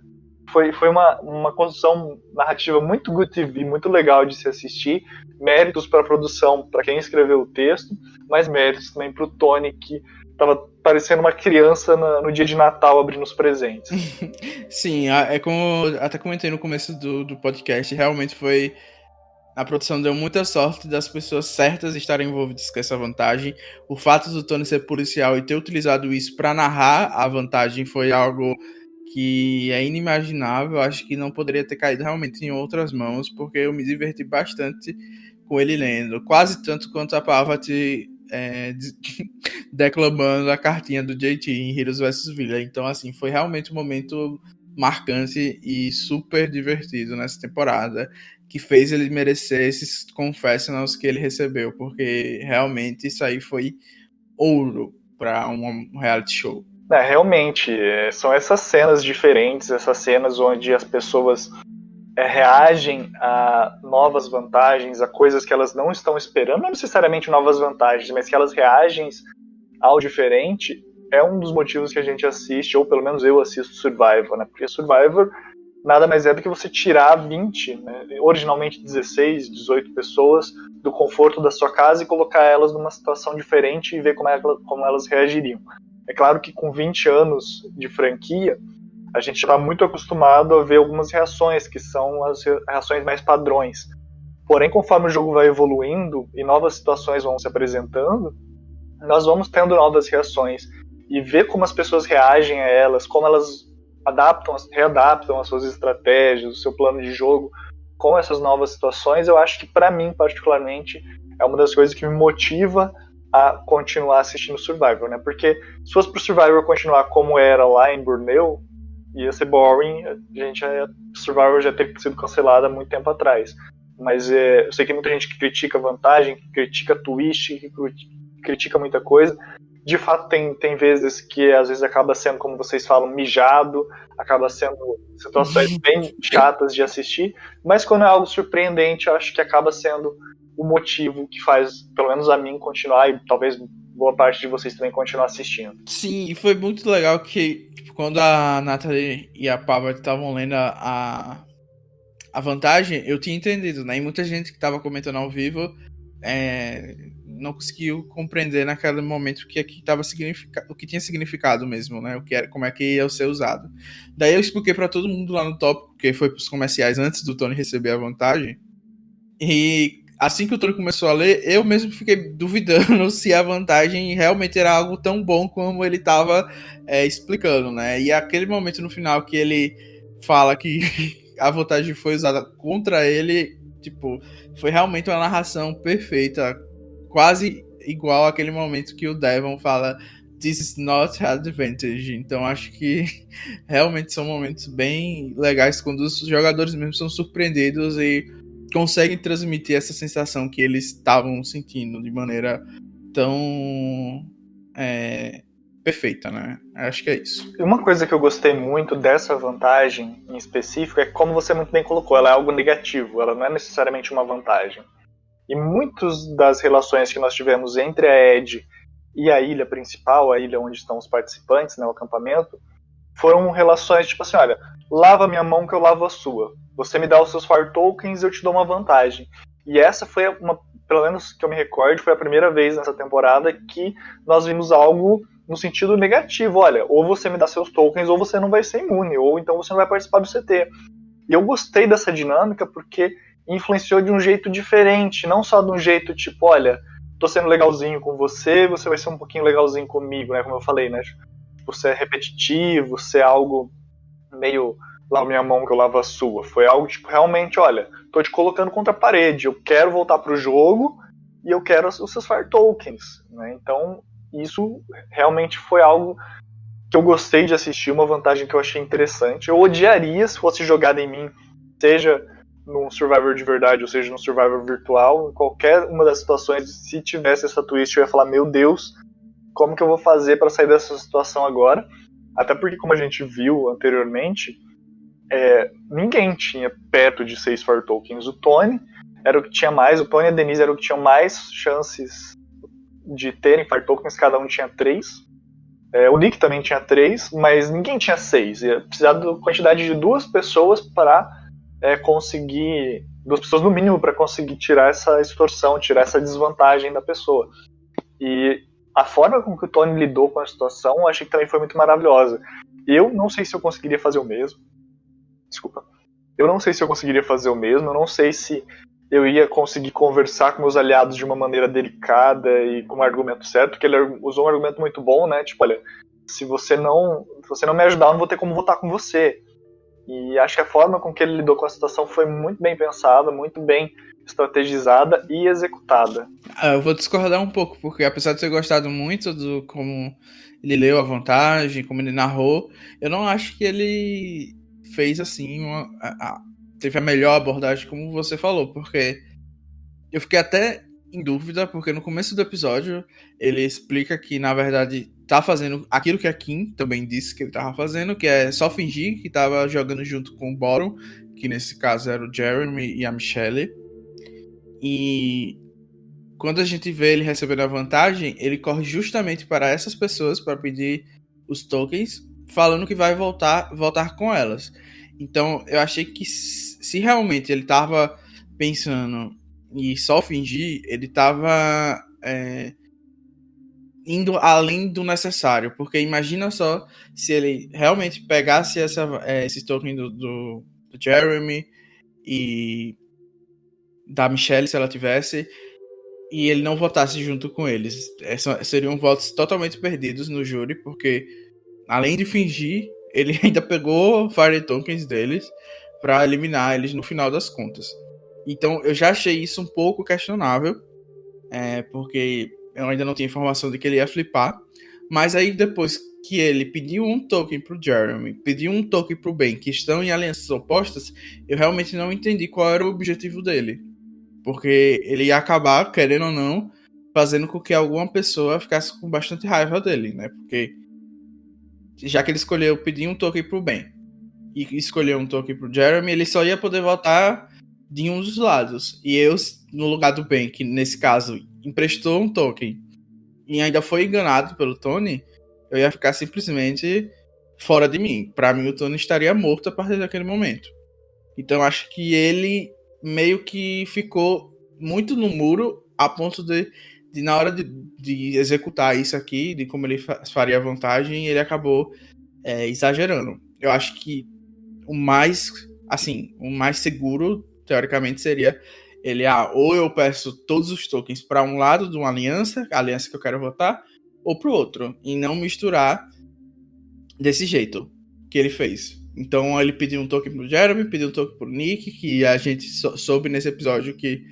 Foi uma construção narrativa muito good TV, muito legal de se assistir. Méritos para a produção, para quem escreveu o texto, mas méritos também para o Tony, que estava parecendo uma criança no dia de Natal abrindo os presentes. Sim, é como até comentei no começo do podcast, realmente foi... A produção deu muita sorte das pessoas certas estarem envolvidas com essa vantagem. O fato do Tony ser policial e ter utilizado isso para narrar a vantagem foi algo que é inimaginável. Acho que não poderia ter caído realmente em outras mãos, porque eu me diverti bastante com ele lendo. Quase tanto quanto a Parvati declamando a cartinha do JT em Heroes vs Villain. Então, assim, foi realmente um momento marcante e super divertido nessa temporada, que fez ele merecer esses confessionals que ele recebeu, porque realmente isso aí foi ouro para um reality show. Realmente, são essas cenas diferentes, essas cenas onde as pessoas reagem a novas vantagens, a coisas que elas não estão esperando, não necessariamente novas vantagens, mas que elas reagem ao diferente, é um dos motivos que a gente assiste, ou pelo menos eu assisto Survivor, né? Porque Survivor nada mais é do que você tirar 20, né? Originalmente 16, 18 pessoas do conforto da sua casa e colocar elas numa situação diferente e ver como elas reagiriam. É claro que com 20 anos de franquia, a gente está muito acostumado a ver algumas reações, que são as reações mais padrões. Porém, conforme o jogo vai evoluindo e novas situações vão se apresentando, nós vamos tendo novas reações. E ver como as pessoas reagem a elas, como elas readaptam as suas estratégias, o seu plano de jogo com essas novas situações, eu acho que, para mim, particularmente, é uma das coisas que me motiva a continuar assistindo Survivor, né? Porque se fosse pro Survivor continuar como era lá em Borneo, ia ser boring, Survivor já teria sido cancelada há muito tempo atrás. Mas eu sei que tem muita gente que critica a vantagem, que critica twist, que critica muita coisa. De fato, tem vezes que às vezes acaba sendo, como vocês falam, mijado, acaba sendo situações bem chatas de assistir, mas quando é algo surpreendente, eu acho que acaba sendo o motivo que faz, pelo menos a mim, continuar, e talvez boa parte de vocês também continuar assistindo. Sim, e foi muito legal que tipo, quando a Natalie e a Pava estavam lendo a vantagem, eu tinha entendido, né? E muita gente que estava comentando ao vivo não conseguiu compreender naquele momento o que tinha significado mesmo, né? Como é que ia ser usado. Daí eu expliquei para todo mundo lá no tópico, porque foi pros comerciais antes do Tony receber a vantagem. E assim que o Tony começou a ler, eu mesmo fiquei duvidando se a vantagem realmente era algo tão bom como ele estava explicando, né? E aquele momento no final que ele fala que a vantagem foi usada contra ele, tipo, foi realmente uma narração perfeita, quase igual àquele momento que o Devon fala "This is not advantage". Então acho que realmente são momentos bem legais quando os jogadores mesmo são surpreendidos e conseguem transmitir essa sensação que eles estavam sentindo de maneira tão perfeita, né? Acho que é isso. Uma coisa que eu gostei muito dessa vantagem em específico é que, como você muito bem colocou, ela é algo negativo, ela não é necessariamente uma vantagem. E muitas das relações que nós tivemos entre a Ed e a ilha principal, a ilha onde estão os participantes, né, o acampamento, foram relações tipo assim, olha, lava minha mão que eu lavo a sua. Você me dá os seus Fire Tokens, eu te dou uma vantagem. E essa foi pelo menos que eu me recordo, foi a primeira vez nessa temporada que nós vimos algo no sentido negativo. Olha, ou você me dá seus tokens, ou você não vai ser imune, ou então você não vai participar do CT. E eu gostei dessa dinâmica porque influenciou de um jeito diferente, não só de um jeito tipo, olha, tô sendo legalzinho com você, você vai ser um pouquinho legalzinho comigo, né, como eu falei, né, você é repetitivo, você é algo meio, lava minha mão que eu lavo a sua, foi algo tipo, realmente, olha, tô te colocando contra a parede, eu quero voltar pro jogo e eu quero os seus Fire Tokens, né, então isso realmente foi algo que eu gostei de assistir, uma vantagem que eu achei interessante. Eu odiaria se fosse jogada em mim, seja num Survivor de verdade, ou seja, num Survivor virtual, em qualquer uma das situações, se tivesse essa twist, eu ia falar, meu Deus, como que eu vou fazer para sair dessa situação agora? Até porque, como a gente viu anteriormente, ninguém tinha perto de 6 Fire Tokens. O Tony era o que tinha mais, o Tony e a Denise eram o que tinham mais chances de terem Fire Tokens, cada um tinha 3. O Nick também tinha 3, mas ninguém tinha 6. Ia precisar da quantidade de 2 pessoas para conseguir, 2 pessoas no mínimo para conseguir tirar essa extorsão, tirar essa desvantagem da pessoa. E a forma com que o Tony lidou com a situação, eu achei que também foi muito maravilhosa. Eu não sei se eu conseguiria fazer o mesmo. Desculpa. Eu não sei se eu conseguiria fazer o mesmo, eu não sei se eu ia conseguir conversar com meus aliados de uma maneira delicada e com um argumento certo, porque ele usou um argumento muito bom, né? Tipo, olha, se você não me ajudar, eu não vou ter como votar com você. E acho que a forma com que ele lidou com a situação foi muito bem pensada, muito bem estrategizada e executada. Eu vou discordar um pouco, porque apesar de ter gostado muito do como ele leu a vantagem, como ele narrou, eu não acho que ele fez assim, teve a melhor abordagem, como você falou, porque eu fiquei até em dúvida, porque no começo do episódio ele explica que, na verdade, tá fazendo aquilo que a Kim também disse que ele tava fazendo, que é só fingir que tava jogando junto com o Boron, que nesse caso era o Jeremy e a Michelle. E quando a gente vê ele recebendo a vantagem, ele corre justamente para essas pessoas para pedir os tokens, falando que vai voltar com elas. Então eu achei que se realmente ele tava pensando em só fingir, ele tava indo além do necessário, porque imagina só se ele realmente pegasse esse token do Jeremy e da Michelle, se ela tivesse, e ele não votasse junto com eles. Seriam votos totalmente perdidos no júri, porque além de fingir, ele ainda pegou Fire Tokens deles para eliminar eles no final das contas. Então eu já achei isso um pouco questionável, porque eu ainda não tinha informação de que ele ia flipar, mas aí depois que ele pediu um token pro Jeremy, pediu um token pro Ben, que estão em alianças opostas, eu realmente não entendi qual era o objetivo dele. Porque ele ia acabar, querendo ou não, fazendo com que alguma pessoa ficasse com bastante raiva dele, né? Porque já que ele escolheu pedir um token pro Ben e escolheu um token pro Jeremy, ele só ia poder votar de um dos lados. E eu, no lugar do Ben, que nesse caso emprestou um token e ainda foi enganado pelo Tony, eu ia ficar simplesmente fora de mim. Pra mim, o Tony estaria morto a partir daquele momento. Então, acho que ele meio que ficou muito no muro a ponto de na hora de executar isso aqui, de como ele faria a vantagem, ele acabou exagerando. Eu acho que o mais seguro, teoricamente, seria ele, ou eu peço todos os tokens para um lado de uma aliança, a aliança que eu quero votar, ou pro outro, e não misturar desse jeito que ele fez. Então ele pediu um token pro Jeremy, pediu um token pro Nick, que a gente soube nesse episódio que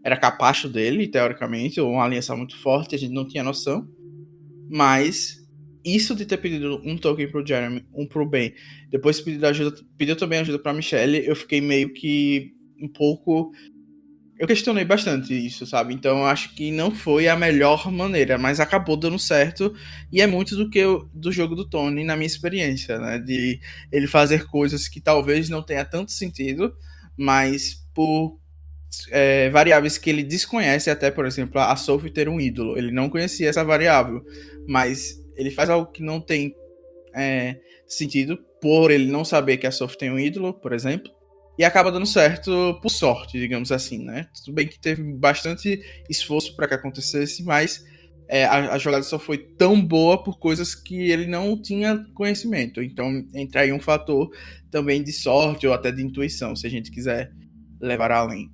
era capacho dele, teoricamente, ou uma aliança muito forte, a gente não tinha noção. Mas isso de ter pedido um token pro Jeremy, um pro Ben, depois pediu também ajuda pra Michelle, eu fiquei meio que um pouco... Eu questionei bastante isso, sabe? Então eu acho que não foi a melhor maneira, mas acabou dando certo. E é muito do jogo do Tony, na minha experiência, né? De ele fazer coisas que talvez não tenha tanto sentido, mas por variáveis que ele desconhece, até, por exemplo, a Sophie ter um ídolo. Ele não conhecia essa variável, mas ele faz algo que não tem sentido, por ele não saber que a Sophie tem um ídolo, por exemplo. E acaba dando certo por sorte, digamos assim, né? Tudo bem que teve bastante esforço para que acontecesse, mas a jogada só foi tão boa por coisas que ele não tinha conhecimento. Então entra aí um fator também de sorte ou até de intuição, se a gente quiser levar além.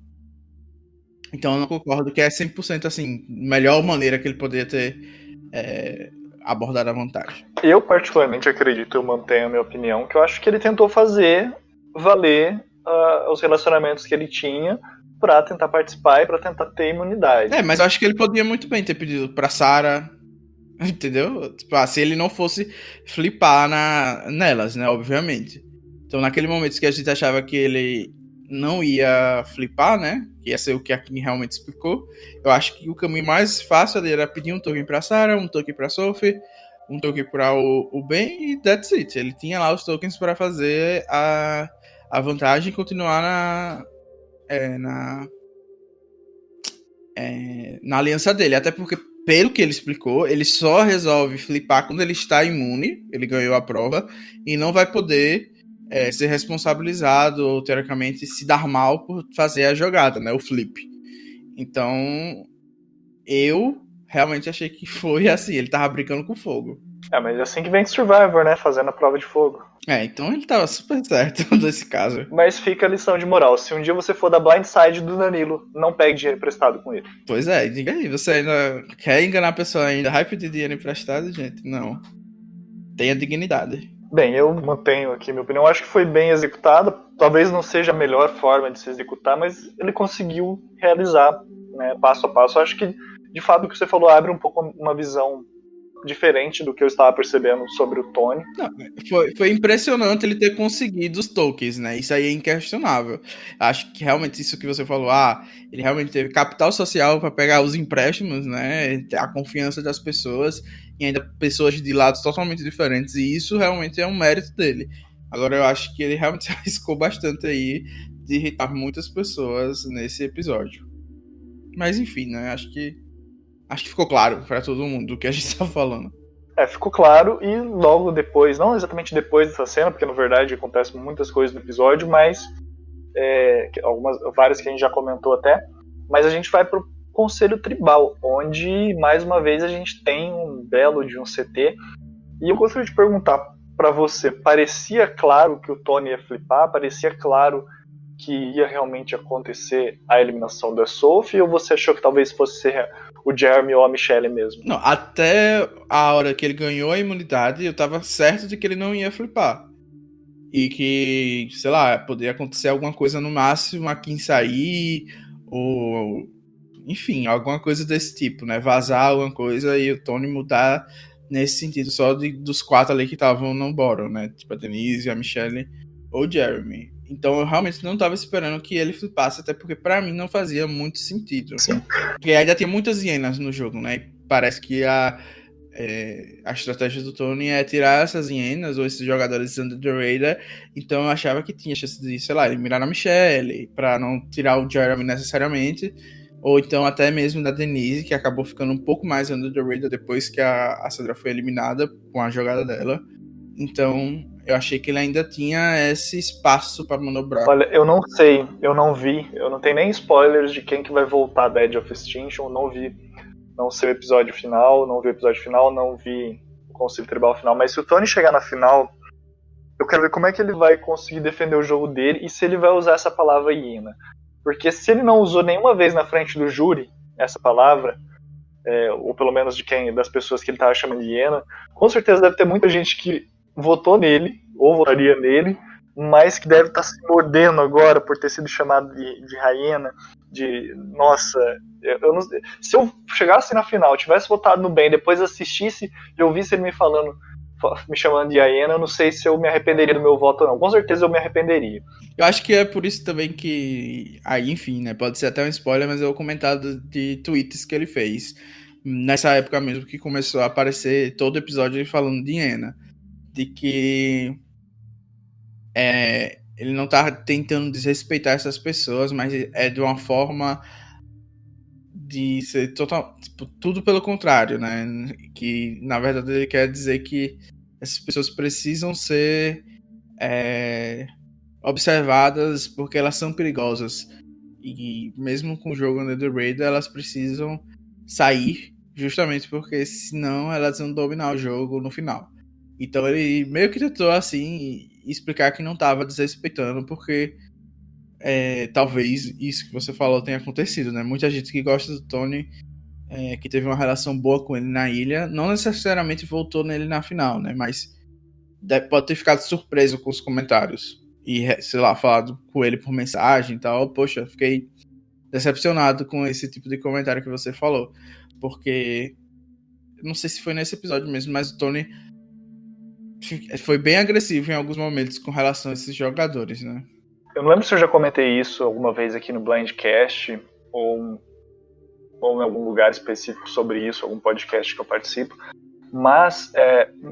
Então eu não concordo que é 100% assim, melhor maneira que ele poderia ter abordado a vantagem. Eu particularmente acredito, eu mantenho a minha opinião, que eu acho que ele tentou fazer valer os relacionamentos que ele tinha pra tentar participar e pra tentar ter imunidade. Mas eu acho que ele podia muito bem ter pedido pra Sarah, entendeu? Tipo, se ele não fosse flipar nelas, né, obviamente. Então naquele momento que a gente achava que ele não ia flipar, né, que ia ser o que a Kim realmente explicou, eu acho que o caminho mais fácil dele era pedir um token pra Sarah, um token pra Sophie, um token pra o Ben e that's it. Ele tinha lá os tokens pra fazer a vantagem continuar na aliança dele. Até porque, pelo que ele explicou, ele só resolve flipar quando ele está imune, ele ganhou a prova, e não vai poder ser responsabilizado ou, teoricamente, se dar mal por fazer a jogada, né? O flip. Então, eu realmente achei que foi assim, ele tava brincando com fogo. Mas é assim que vem de Survivor, né? Fazendo a prova de fogo. Então ele tava super certo nesse caso. Mas fica a lição de moral. Se um dia você for da blindside do Danilo, não pegue dinheiro emprestado com ele. Pois é, diga aí, você ainda quer enganar a pessoa ainda? Vai pedir dinheiro emprestado, gente? Não. Tenha dignidade. Bem, eu mantenho aqui minha opinião. Eu acho que foi bem executada. Talvez não seja a melhor forma de se executar, mas ele conseguiu realizar, né, passo a passo. Eu acho que, de fato, o que você falou abre um pouco uma visão diferente do que eu estava percebendo sobre o Tony. Não, foi impressionante ele ter conseguido os tokens, né? Isso aí é inquestionável. Acho que realmente isso que você falou, ele realmente teve capital social para pegar os empréstimos, né? A confiança das pessoas e ainda pessoas de lados totalmente diferentes. E isso realmente é um mérito dele. Agora eu acho que ele realmente se arriscou bastante aí de irritar muitas pessoas nesse episódio. Mas enfim, né? Acho que ficou claro para todo mundo do que a gente tá falando. Ficou claro, e logo depois, não exatamente depois dessa cena, porque na verdade acontecem muitas coisas no episódio, mas várias que a gente já comentou até, mas a gente vai pro Conselho Tribal, onde mais uma vez a gente tem um belo de um CT, e eu gostaria de perguntar para você, parecia claro que o Tony ia flipar, parecia claro que ia realmente acontecer a eliminação da Sophie, ou você achou que talvez fosse ser o Jeremy ou a Michelle mesmo? Não, até a hora que ele ganhou a imunidade, eu tava certo de que ele não ia flipar. E que, sei lá, poderia acontecer alguma coisa no máximo, a Kim sair, ou enfim, alguma coisa desse tipo, né? Vazar alguma coisa e o Tony mudar nesse sentido, só dos 4 ali que estavam no bottom, né? Tipo a Denise, a Michelle ou o Jeremy. Então eu realmente não tava esperando que ele flipasse, até porque pra mim não fazia muito sentido. Sim. Porque ainda tem muitas hienas no jogo, né? E parece que a estratégia do Tony é tirar essas hienas ou esses jogadores under the radar. Então eu achava que tinha chance de, sei lá, eliminar a Michelle pra não tirar o Jeremy necessariamente. Ou então até mesmo da Denise, que acabou ficando um pouco mais under the radar depois que a Sandra foi eliminada com a jogada dela. Então eu achei que ele ainda tinha esse espaço para manobrar. Olha, eu não sei, eu não vi, eu não tenho nem spoilers de quem que vai voltar da Edge of Extinction, não vi, não sei o episódio final, não vi o Conselho Tribal final, mas se o Tony chegar na final, eu quero ver como é que ele vai conseguir defender o jogo dele e se ele vai usar essa palavra hiena. Porque se ele não usou nenhuma vez na frente do júri essa palavra, ou pelo menos das pessoas que ele estava chamando de hiena, com certeza deve ter muita gente que votou nele, ou votaria nele, mas que deve estar se mordendo agora por ter sido chamado de hiena, nossa, eu não, se eu chegasse na final, tivesse votado no bem, depois assistisse e ouvisse ele me chamando de hiena, eu não sei se eu me arrependeria do meu voto ou não. Com certeza eu me arrependeria. Eu acho que é por isso também que, aí enfim, né, pode ser até um spoiler, mas é o comentário de tweets que ele fez nessa época mesmo que começou a aparecer todo episódio ele falando de hiena, de que ele não tá tentando desrespeitar essas pessoas, mas é de uma forma de ser total, tipo, tudo pelo contrário, né? Que na verdade ele quer dizer que essas pessoas precisam ser observadas porque elas são perigosas. E mesmo com o jogo Under the Radar, elas precisam sair justamente porque senão elas vão dominar o jogo no final. Então ele meio que tentou assim explicar que não estava desrespeitando porque talvez isso que você falou tenha acontecido, né? Muita gente que gosta do Tony, que teve uma relação boa com ele na ilha, não necessariamente voltou nele na final, né? Mas pode ter ficado surpreso com os comentários e, sei lá, falado com ele por mensagem e tal. Poxa, fiquei decepcionado com esse tipo de comentário que você falou, porque não sei se foi nesse episódio mesmo, mas o Tony foi bem agressivo em alguns momentos com relação a esses jogadores, né? Eu não lembro se eu já comentei isso alguma vez aqui no Blindcast ou em algum lugar específico sobre isso, algum podcast que eu participo, mas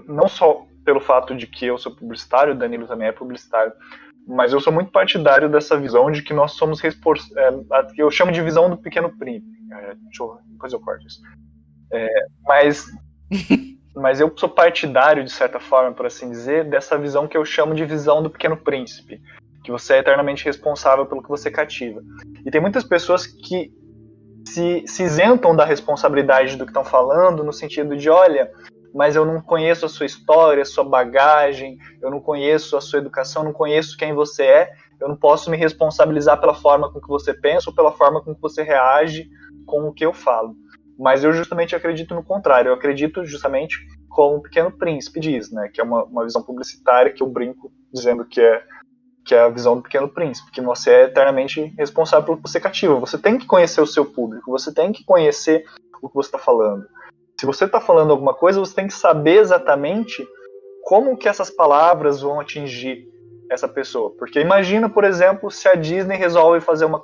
não só pelo fato de que eu sou publicitário, o Danilo também é publicitário, mas eu sou muito partidário dessa visão de que nós somos eu chamo de visão do Pequeno Príncipe. Depois eu corto isso. Mas eu sou partidário, de certa forma, por assim dizer, dessa visão que eu chamo de visão do Pequeno Príncipe, que você é eternamente responsável pelo que você cativa. E tem muitas pessoas que se isentam da responsabilidade do que estão falando, no sentido de, olha, mas eu não conheço a sua história, a sua bagagem, eu não conheço a sua educação, não conheço quem você é, eu não posso me responsabilizar pela forma com que você pensa ou pela forma com que você reage com o que eu falo. Mas eu justamente acredito no contrário, eu acredito justamente como o Pequeno Príncipe diz, né, que é uma visão publicitária que eu brinco dizendo que é a visão do Pequeno Príncipe, que você é eternamente responsável pelo que você cativa. Você tem que conhecer o seu público, você tem que conhecer o que você está falando. Se você está falando alguma coisa, você tem que saber exatamente como que essas palavras vão atingir essa pessoa. Porque imagina, por exemplo, se a Disney resolve fazer uma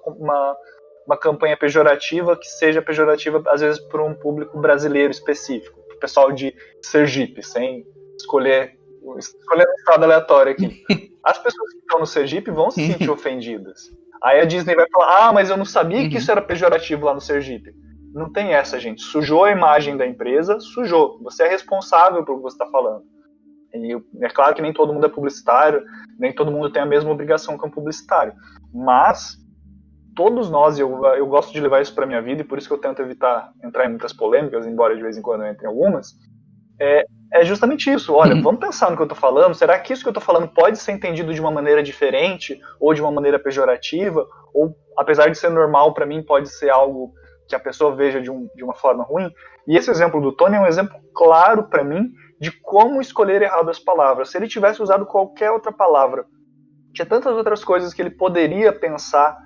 campanha pejorativa que seja pejorativa, às vezes, para um público brasileiro específico, para o pessoal de Sergipe, sem escolher um estado aleatório aqui. As pessoas que estão no Sergipe vão se sentir ofendidas. Aí a Disney vai falar, mas eu não sabia que isso era pejorativo lá no Sergipe. Não tem essa, gente. Sujou a imagem da empresa, sujou. Você é responsável pelo que você está falando. E é claro que nem todo mundo é publicitário, nem todo mundo tem a mesma obrigação que um publicitário. Mas todos nós, eu gosto de levar isso para minha vida, e por isso que eu tento evitar entrar em muitas polêmicas, embora de vez em quando eu entre em algumas, é justamente isso. Olha, vamos pensar no que eu estou falando. Será que isso que eu estou falando pode ser entendido de uma maneira diferente, ou de uma maneira pejorativa, ou, apesar de ser normal para mim, pode ser algo que a pessoa veja de uma forma ruim? E esse exemplo do Tony é um exemplo claro para mim de como escolher errado as palavras. Se ele tivesse usado qualquer outra palavra, tinha tantas outras coisas que ele poderia pensar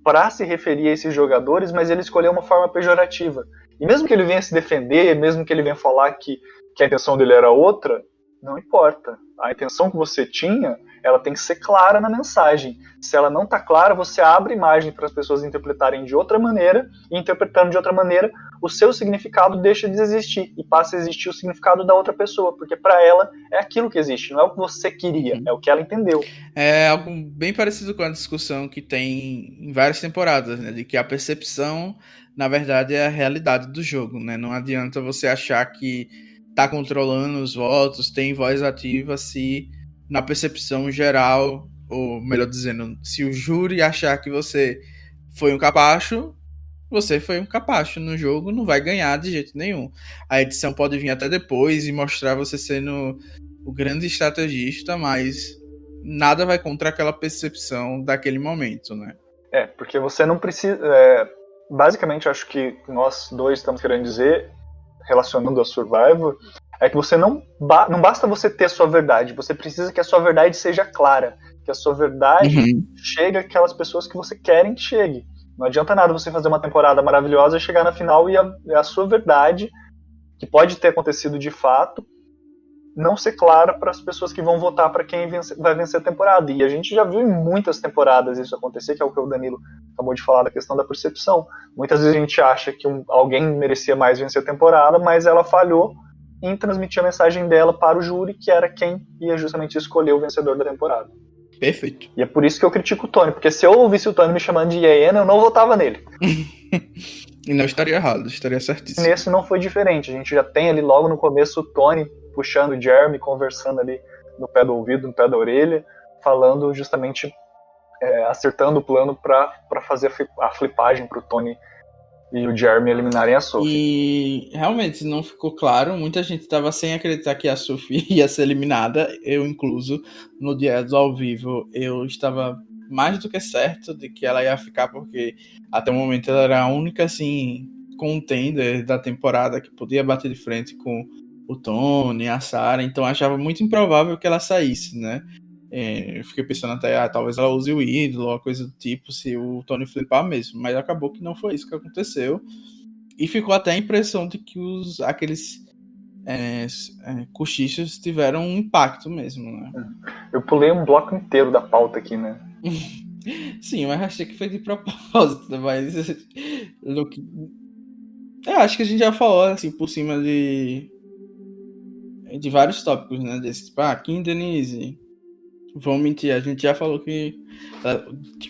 para se referir a esses jogadores, mas ele escolheu uma forma pejorativa. E mesmo que ele venha se defender, mesmo que ele venha falar que a intenção dele era outra, não importa. A intenção que você tinha, ela tem que ser clara na mensagem. Se ela não está clara, você abre imagem para as pessoas interpretarem de outra maneira, e interpretando de outra maneira, o seu significado deixa de existir, e passa a existir o significado da outra pessoa, porque para ela é aquilo que existe, não é o que você queria, é o que ela entendeu. É algo bem parecido com a discussão que tem em várias temporadas, né, de que a percepção, na verdade, é a realidade do jogo, né? Não adianta você achar que tá controlando os votos, tem voz ativa, se na percepção geral, ou melhor dizendo, se o júri achar que você foi um capacho, você foi um capacho no jogo, não vai ganhar de jeito nenhum. A edição pode vir até depois e mostrar você sendo o grande estrategista, mas nada vai contra aquela percepção daquele momento, né? Porque você não precisa... basicamente, acho que nós dois estamos querendo dizer, relacionando a Survivor, é que você não basta você ter a sua verdade, você precisa que a sua verdade seja clara, que a sua verdade chegue àquelas pessoas que você quer que chegue. Não adianta nada você fazer uma temporada maravilhosa e chegar na final e a sua verdade, que pode ter acontecido de fato, não ser clara para as pessoas que vão votar para quem vai vencer a temporada. E a gente já viu em muitas temporadas isso acontecer, que é o que o Danilo acabou de falar da questão da percepção. Muitas vezes a gente acha que alguém merecia mais vencer a temporada, mas ela falhou em transmitir a mensagem dela para o júri, que era quem ia justamente escolher o vencedor da temporada. Perfeito. E é por isso que eu critico o Tony, porque se eu ouvisse o Tony me chamando de hiena, eu não votava nele. E não estaria errado, estaria certíssimo. Nesse não foi diferente. A gente já tem ali logo no começo o Tony puxando o Jeremy, conversando ali no pé do ouvido, no pé da orelha, falando justamente, acertando o plano para fazer a flipagem pro Tony e o Jeremy eliminarem a Sophie. E realmente não ficou claro, muita gente estava sem acreditar que a Sophie ia ser eliminada, eu incluso, no dia do ao vivo, eu estava mais do que certo de que ela ia ficar, porque até o momento ela era a única, assim, contender da temporada que podia bater de frente com o Tony, a Sarah, então eu achava muito improvável que ela saísse, né? Eu fiquei pensando até, talvez ela use o ídolo, ou coisa do tipo, se o Tony flipar mesmo, mas acabou que não foi isso que aconteceu, e ficou até a impressão de que aqueles cochichos tiveram um impacto mesmo, né? Eu pulei um bloco inteiro da pauta aqui, né? Sim, mas achei que foi de propósito, mas eu acho que a gente já falou assim por cima de vários tópicos, né? Desse tipo, Kim e Denise vão mentir. A gente já falou que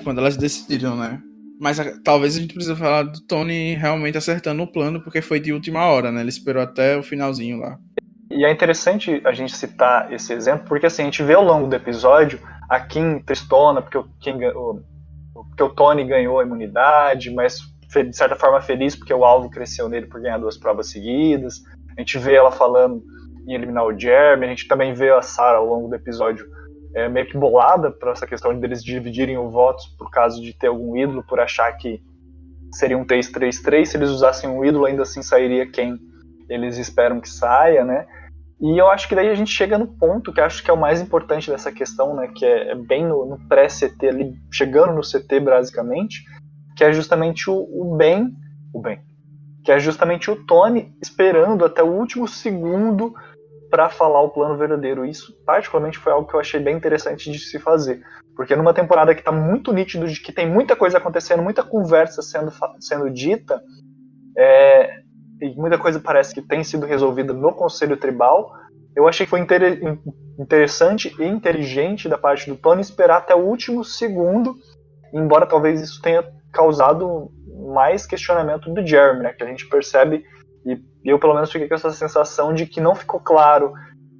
quando elas decidiram, né? Mas talvez a gente precise falar do Tony realmente acertando o plano, porque foi de última hora, né? Ele esperou até o finalzinho lá. E é interessante a gente citar esse exemplo, porque assim, a gente vê ao longo do episódio a Kim tristona, porque o Tony ganhou a imunidade, mas de certa forma feliz porque o alvo cresceu nele por ganhar 2 provas seguidas. A gente vê ela falando em eliminar o Jeremy, a gente também vê a Sarah ao longo do episódio meio que bolada por essa questão de eles dividirem os votos por causa de ter algum ídolo, por achar que seria um 3-3-3, se eles usassem um ídolo ainda assim sairia quem eles esperam que saia, né? E eu acho que daí a gente chega no ponto que acho que é o mais importante dessa questão, né? Que é bem no pré-CT ali, chegando no CT basicamente, que é justamente o Ben, que é justamente o Tony esperando até o último segundo para falar o plano verdadeiro. Isso, particularmente, foi algo que eu achei bem interessante de se fazer. Porque numa temporada que está muito nítido de que tem muita coisa acontecendo, muita conversa sendo dita, e muita coisa parece que tem sido resolvida no Conselho Tribal, eu achei que foi interessante e inteligente da parte do Tony esperar até o último segundo, embora talvez isso tenha causado mais questionamento do Jeremy, né, que a gente percebe, e eu pelo menos fiquei com essa sensação de que não ficou claro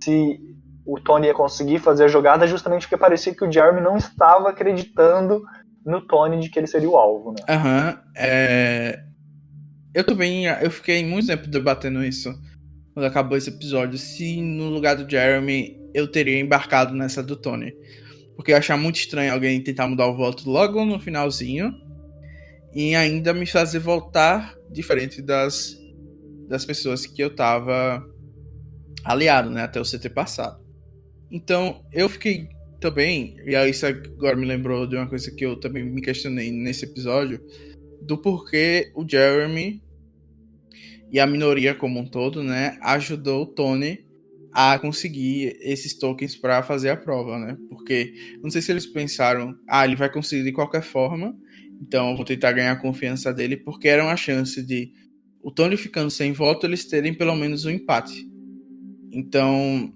se o Tony ia conseguir fazer a jogada, justamente porque parecia que o Jeremy não estava acreditando no Tony de que ele seria o alvo, né? Eu fiquei muito tempo debatendo isso quando acabou esse episódio, se no lugar do Jeremy eu teria embarcado nessa do Tony. Porque eu achava muito estranho alguém tentar mudar o voto logo no finalzinho e ainda me fazer voltar diferente das pessoas que eu tava aliado, né, até o CT passado. Então, eu fiquei também, e aí isso agora me lembrou de uma coisa que eu também me questionei nesse episódio, do porquê o Jeremy e a minoria como um todo, né, ajudou o Tony a conseguir esses tokens para fazer a prova, né? Porque não sei se eles pensaram, ele vai conseguir de qualquer forma, então eu vou tentar ganhar a confiança dele, porque era uma chance de o Tony ficando sem voto, eles terem pelo menos um empate. Então,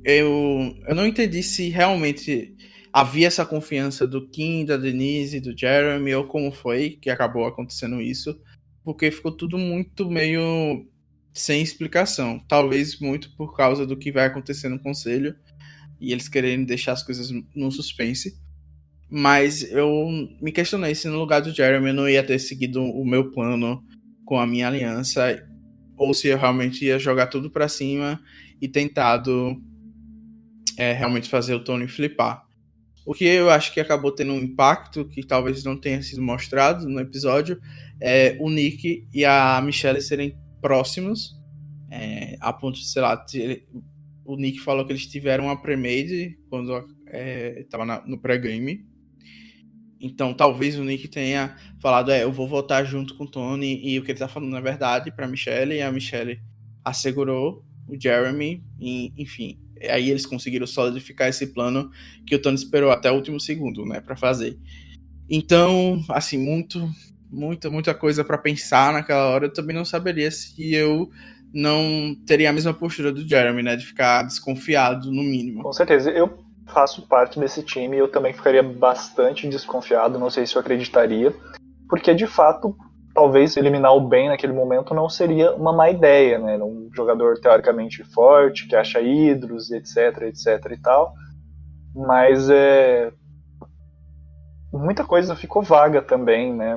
eu não entendi se realmente havia essa confiança do Kim, da Denise, do Jeremy, ou como foi que acabou acontecendo isso, porque ficou tudo muito meio sem explicação. Talvez muito por causa do que vai acontecer no conselho e eles querendo deixar as coisas no suspense. Mas eu me questionei se no lugar do Jeremy eu não ia ter seguido o meu plano com a minha aliança, ou se eu realmente ia jogar tudo pra cima e tentado realmente fazer o Tony flipar. O que eu acho que acabou tendo um impacto, que talvez não tenha sido mostrado no episódio, é o Nick e a Michelle serem próximos, a ponto de, sei lá, o Nick falou que eles tiveram uma pre-made quando estava no pré-game. Então talvez o Nick tenha falado, eu vou votar junto com o Tony, e o que ele tá falando é verdade pra Michelle, e a Michelle assegurou o Jeremy, e, enfim. Aí eles conseguiram solidificar esse plano que o Tony esperou até o último segundo, né, pra fazer. Então, assim, muita coisa pra pensar naquela hora. Eu também não saberia se eu não teria a mesma postura do Jeremy, né, de ficar desconfiado, no mínimo. Com certeza, eu faço parte desse time e eu também ficaria bastante desconfiado, não sei se eu acreditaria, porque de fato, talvez eliminar o Ben naquele momento não seria uma má ideia, né? Um jogador teoricamente forte, que acha hidros, etc e tal, mas muita coisa ficou vaga também, né?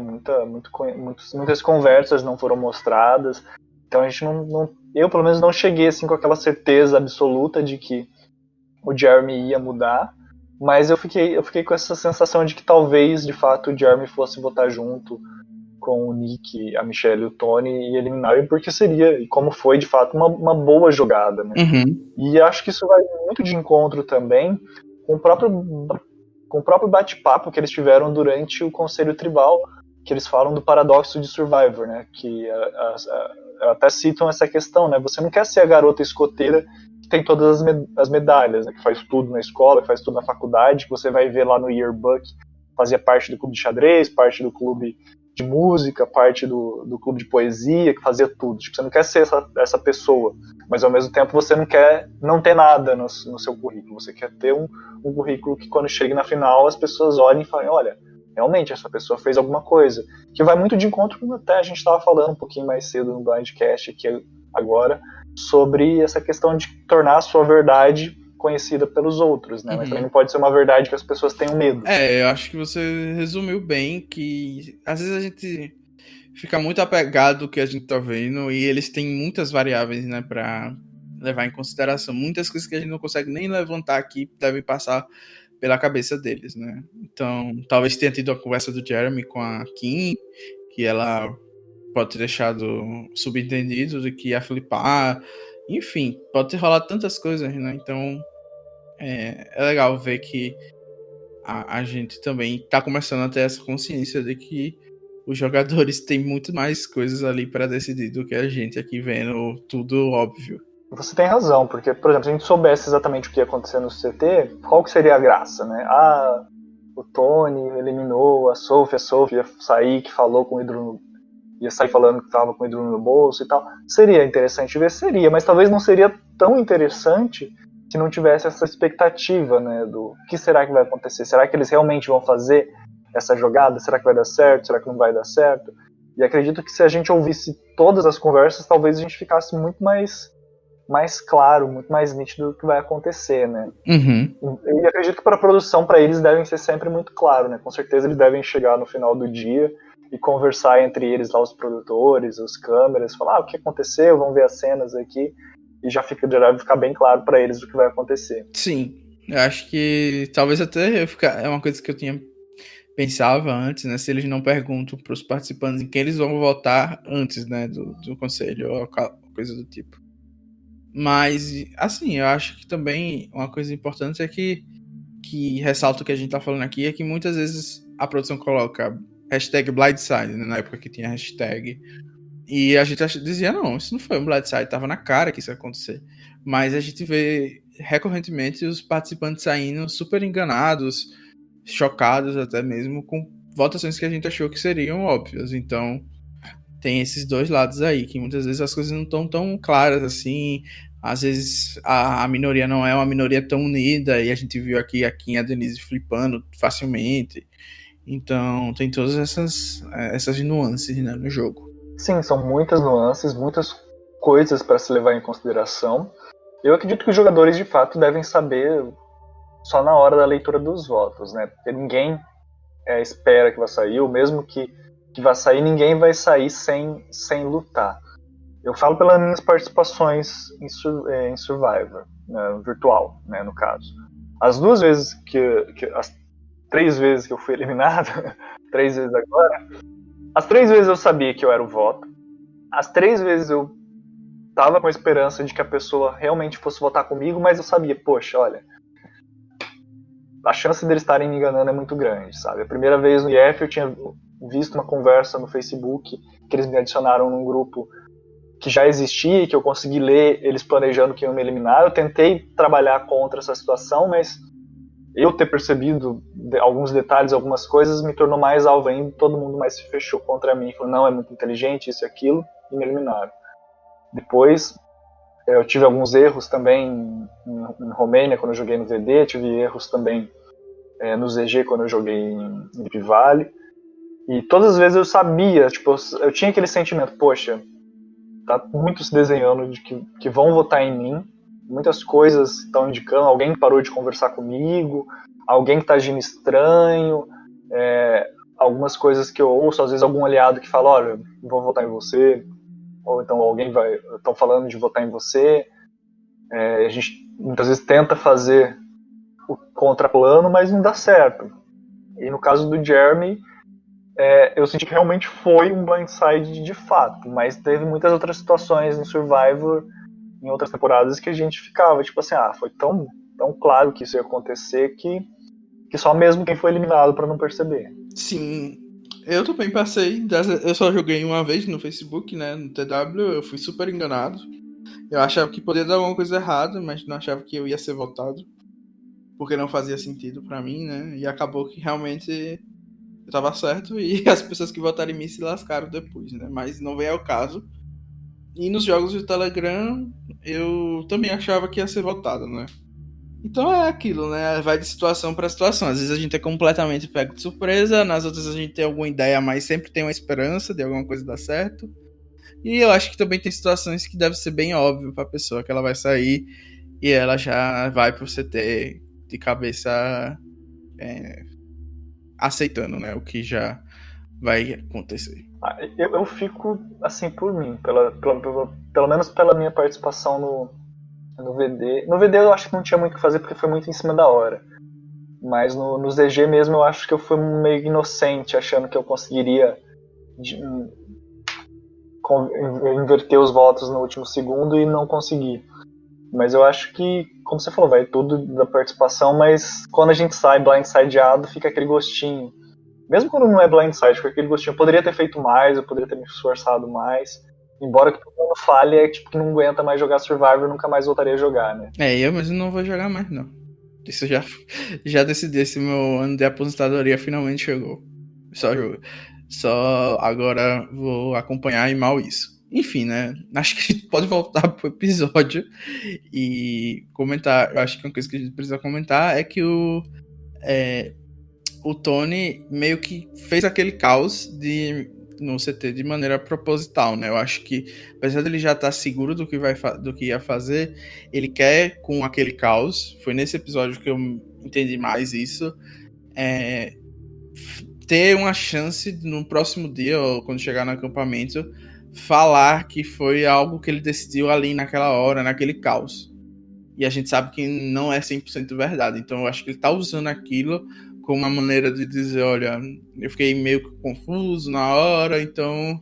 Muitas conversas não foram mostradas, então a gente eu pelo menos não cheguei assim com aquela certeza absoluta de que o Jeremy ia mudar, mas eu fiquei com essa sensação de que talvez, de fato, o Jeremy fosse votar junto com o Nick, a Michelle e o Tony e eliminar, porque seria, e como foi, de fato, uma boa jogada, né? Uhum. E acho que isso vai muito de encontro também com o próprio bate-papo que eles tiveram durante o Conselho Tribal, que eles falam do paradoxo de Survivor, né? Que até citam essa questão, né? Você não quer ser a garota escoteira que tem todas as medalhas, né? Que faz tudo na escola, que faz tudo na faculdade, que você vai ver lá no yearbook, fazia parte do clube de xadrez, parte do clube de música, parte do clube de poesia, que fazia tudo. Tipo, você não quer ser essa pessoa, mas ao mesmo tempo você não quer não ter nada no seu currículo. Você quer ter um currículo que quando chegue na final as pessoas olhem e falem, olha, realmente essa pessoa fez alguma coisa. Que vai muito de encontro com até a gente estava falando um pouquinho mais cedo no Blindcast aqui agora, sobre essa questão de tornar a sua verdade conhecida pelos outros, né? Uhum. Mas também não pode ser uma verdade que as pessoas tenham medo. Eu acho que você resumiu bem, que às vezes a gente fica muito apegado ao que a gente tá vendo e eles têm muitas variáveis, né, pra levar em consideração. Muitas coisas que a gente não consegue nem levantar aqui devem passar pela cabeça deles, né? Então, talvez tenha tido a conversa do Jeremy com a Kim, que ela pode ter deixado subentendido de que ia flipar. Enfim, pode ter rolado tantas coisas, né? Então, é legal ver que a gente também tá começando a ter essa consciência de que os jogadores têm muito mais coisas ali para decidir do que a gente aqui vendo tudo óbvio. Você tem razão, porque, por exemplo, se a gente soubesse exatamente o que ia acontecer no CT, qual que seria a graça, né? Ah, o Tony eliminou a Sophie ia sair que falou com o Hidro, ia sair falando que estava com o Hidro no bolso e tal. Seria interessante ver, seria, mas talvez não seria tão interessante se não tivesse essa expectativa, né, do que será que vai acontecer? Será que eles realmente vão fazer essa jogada? Será que vai dar certo? Será que não vai dar certo? E acredito que se a gente ouvisse todas as conversas, talvez a gente ficasse muito mais claro, muito mais nítido do que vai acontecer, né? Uhum. Eu acredito que para a produção, para eles, devem ser sempre muito claro, né? Com certeza eles devem chegar no final do dia e conversar entre eles lá, os produtores, os câmeras, falar o que aconteceu, vamos ver as cenas aqui, e já deve ficar bem claro para eles o que vai acontecer. Sim, eu acho que talvez até é uma coisa que eu pensava antes, né? Se eles não perguntam para os participantes em quem eles vão votar antes, né? Do conselho ou coisa do tipo. Mas, assim, eu acho que também uma coisa importante é que ressalta o que a gente tá falando aqui, é que muitas vezes a produção coloca hashtag Blindside, né? Na época que tinha hashtag. E a gente dizia, não, isso não foi um Blindside, tava na cara que isso ia acontecer. Mas a gente vê recorrentemente os participantes saindo super enganados, chocados até mesmo, com votações que a gente achou que seriam óbvias. Então, tem esses dois lados aí, que muitas vezes as coisas não estão tão claras assim. Às vezes a minoria não é uma minoria tão unida, e a gente viu aqui a Kim e a Denise flipando facilmente. Então, tem todas essas nuances, né, no jogo. Sim, são muitas nuances, muitas coisas para se levar em consideração. Eu acredito que os jogadores, de fato, devem saber só na hora da leitura dos votos, né? Porque ninguém espera que vá sair, ou mesmo que vá sair, ninguém vai sair sem lutar. Eu falo pelas minhas participações em Survivor, né, virtual, né, no caso. As 2 vezes as 3 vezes que eu fui eliminado, 3 vezes agora, as 3 vezes eu sabia que eu era o voto. As 3 vezes eu tava com a esperança de que a pessoa realmente fosse votar comigo, mas eu sabia, poxa, olha, a chance deles estarem me enganando é muito grande, sabe? A primeira vez no IF eu tinha visto uma conversa no Facebook que eles me adicionaram num grupo que já existia e que eu consegui ler eles planejando que iam me eliminar. Eu tentei trabalhar contra essa situação, mas eu ter percebido alguns detalhes, algumas coisas, me tornou mais alvo ainda. Todo mundo mais se fechou contra mim, falou, não, é muito inteligente, isso e aquilo, e me eliminaram. Depois, eu tive alguns erros também em Romênia, quando eu joguei no VD, tive erros também no ZG, quando eu joguei em Deep Valley. E todas as vezes eu sabia, tipo, eu tinha aquele sentimento, poxa, tá muito se desenhando de que vão votar em mim, muitas coisas estão indicando, alguém que parou de conversar comigo, alguém que tá agindo estranho, algumas coisas que eu ouço, às vezes algum aliado que fala, olha, vou votar em você, ou então estão falando de votar em você. A gente muitas vezes tenta fazer o contraplano, mas não dá certo. E no caso do Jeremy, eu senti que realmente foi um blindside de fato, mas teve muitas outras situações em Survivor, em outras temporadas, que a gente ficava tipo assim, foi tão claro que isso ia acontecer que só mesmo quem foi eliminado para não perceber. Sim, eu também passei, eu só joguei uma vez no Facebook, né, no TW, eu fui super enganado. Eu achava que podia dar alguma coisa errada, mas não achava que eu ia ser votado, porque não fazia sentido pra mim, né, e acabou que realmente eu tava certo e as pessoas que votaram em mim se lascaram depois, né, mas não veio ao caso. E nos jogos do Telegram, eu também achava que ia ser votado, né. Então é aquilo, né? Vai de situação para situação. Às vezes a gente é completamente pego de surpresa, nas outras a gente tem alguma ideia, mas sempre tem uma esperança de alguma coisa dar certo. E eu acho que também tem situações que deve ser bem óbvio para a pessoa que ela vai sair e ela já vai pro CT de cabeça aceitando, né? O que já vai acontecer. Eu fico assim por mim, pelo menos pela minha participação no VD. No VD eu acho que não tinha muito o que fazer porque foi muito em cima da hora. Mas no ZG mesmo eu acho que eu fui meio inocente, achando que eu conseguiria inverter os votos no último segundo e não consegui. Mas eu acho que, como você falou, vai tudo da participação, mas quando a gente sai blindsideado, fica aquele gostinho Mesmo quando não é blindside, com aquele gostinho, eu poderia ter feito mais, eu poderia ter me esforçado mais. Embora que todo mundo fale, é tipo que não aguenta mais jogar Survivor, nunca mais voltaria a jogar, né? Eu mesmo não vou jogar mais, não. Isso já decidi, esse meu ano de aposentadoria finalmente chegou. Só agora vou acompanhar e mal isso. Enfim, né? Acho que a gente pode voltar pro episódio e comentar. Eu acho que uma coisa que a gente precisa comentar é que o Tony meio que fez aquele caos no CT de maneira proposital, né? Eu acho que, apesar dele já estar seguro do que ia fazer, ele quer com aquele caos. Foi nesse episódio que eu entendi mais isso. Ter uma chance no próximo dia, ou quando chegar no acampamento, falar que foi algo que ele decidiu ali naquela hora, naquele caos. E a gente sabe que não é 100% verdade. Então eu acho que ele tá usando aquilo como uma maneira de dizer, olha, eu fiquei meio confuso na hora, então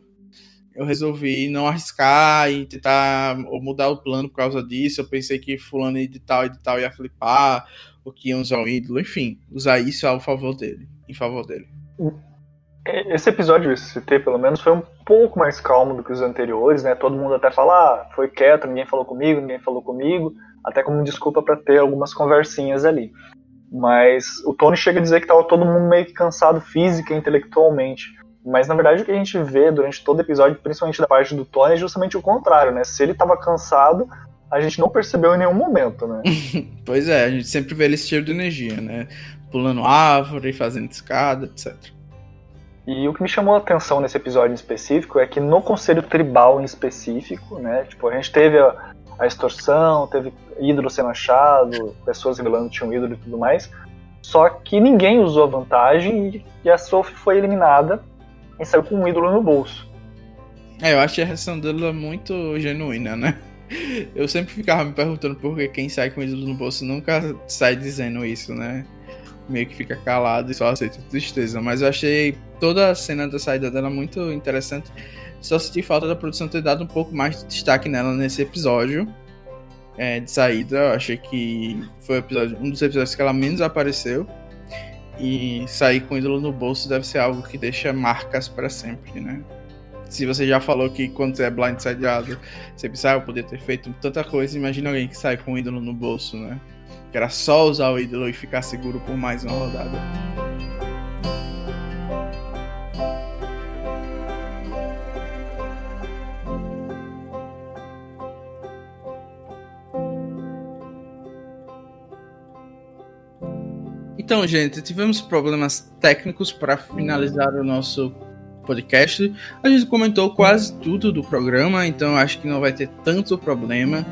eu resolvi não arriscar e tentar mudar o plano por causa disso. Eu pensei que fulano de tal ia flipar, ou que iam usar o ídolo, enfim, usar isso em favor dele. Esse episódio, esse CT, pelo menos, foi um pouco mais calmo do que os anteriores, né? Todo mundo até fala, foi quieto, ninguém falou comigo, até como desculpa para ter algumas conversinhas ali. Mas o Tony chega a dizer que tava todo mundo meio que cansado física e intelectualmente. Mas na verdade o que a gente vê durante todo o episódio, principalmente da parte do Tony, é justamente o contrário, né? Se ele tava cansado, a gente não percebeu em nenhum momento, né? Pois é, a gente sempre vê ele cheio de energia, né? Pulando árvore, fazendo escada, etc. E o que me chamou a atenção nesse episódio em específico é que no Conselho Tribal em específico, né? Tipo, a gente teve a extorsão, teve ídolo sendo achado, pessoas revelando que tinham ídolo e tudo mais. Só que ninguém usou a vantagem e a Sophie foi eliminada e saiu com um ídolo no bolso. Eu achei a reação dela muito genuína, né? Eu sempre ficava me perguntando por que quem sai com ídolo no bolso nunca sai dizendo isso, né? Meio que fica calado e só aceita tristeza. Mas eu achei toda a cena da saída dela muito interessante. Só senti falta da produção ter dado um pouco mais de destaque nela nesse episódio de saída. Eu achei que foi um dos episódios que ela menos apareceu. E sair com o ídolo no bolso deve ser algo que deixa marcas pra sempre, né? Se você já falou que quando você é blindsideado, você pensa, eu poderia ter feito tanta coisa. Imagina alguém que sai com o ídolo no bolso, né? Que era só usar o ídolo e ficar seguro por mais uma rodada. Então, gente, tivemos problemas técnicos para finalizar o nosso podcast. A gente comentou quase tudo do programa, então acho que não vai ter tanto problema.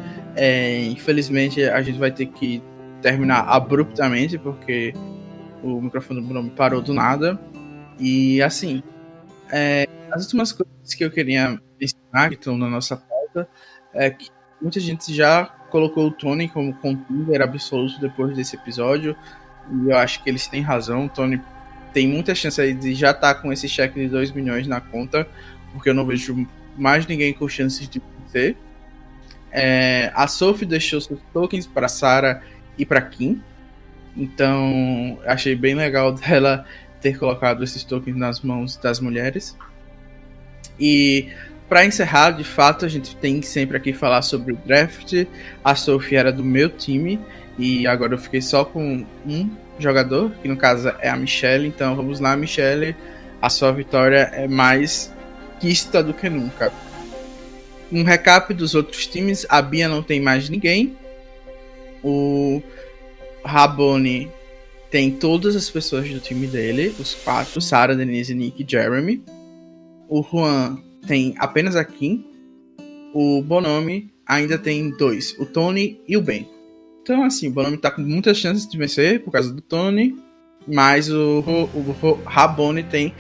Infelizmente, a gente vai ter que terminar abruptamente, porque o microfone do Bruno parou do nada. E assim, as últimas coisas que eu queria ensinar, que estão na nossa pauta, é que muita gente já colocou o Tony como contender absoluto depois desse episódio, e eu acho que eles têm razão. O Tony tem muita chance aí de já estar com esse cheque de 2 milhões na conta, porque eu não vejo mais ninguém com chances de vencer. A Sophie deixou seus tokens para Sarah e para Kim, então achei bem legal dela ter colocado esses tokens nas mãos das mulheres. E para encerrar, de fato, a gente tem que sempre aqui falar sobre o draft. A Sophie era do meu time e agora eu fiquei só com um jogador, que no caso é a Michelle. Então vamos lá, Michelle, a sua vitória é mais quista do que nunca. Um recap dos outros times: a Bia não tem mais ninguém, o Rabone tem todas as pessoas do time dele, os 4, Sarah, Denise, Nick e Jeremy. O Juan tem apenas a Kim. O Bonomi ainda tem 2, o Tony e o Ben. Então assim, o Bonomi tá com muitas chances de vencer por causa do Tony, mas o Rabone tem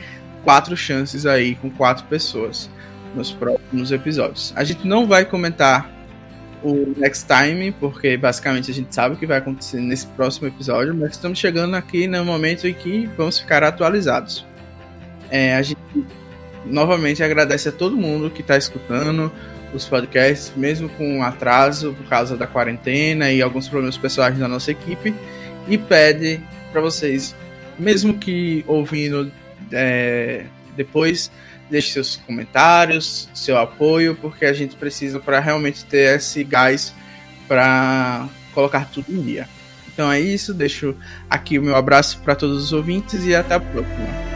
4 chances aí com 4 pessoas nos próximos episódios. A gente não vai comentar o Next Time, porque basicamente a gente sabe o que vai acontecer nesse próximo episódio, mas estamos chegando aqui no momento em que vamos ficar atualizados. A gente novamente agradece a todo mundo que está escutando os podcasts, mesmo com atraso por causa da quarentena e alguns problemas pessoais da nossa equipe, e pede para vocês, mesmo que ouvindo depois deixe seus comentários, seu apoio, porque a gente precisa para realmente ter esse gás para colocar tudo em dia. Então é isso, deixo aqui o meu abraço para todos os ouvintes e até a próxima.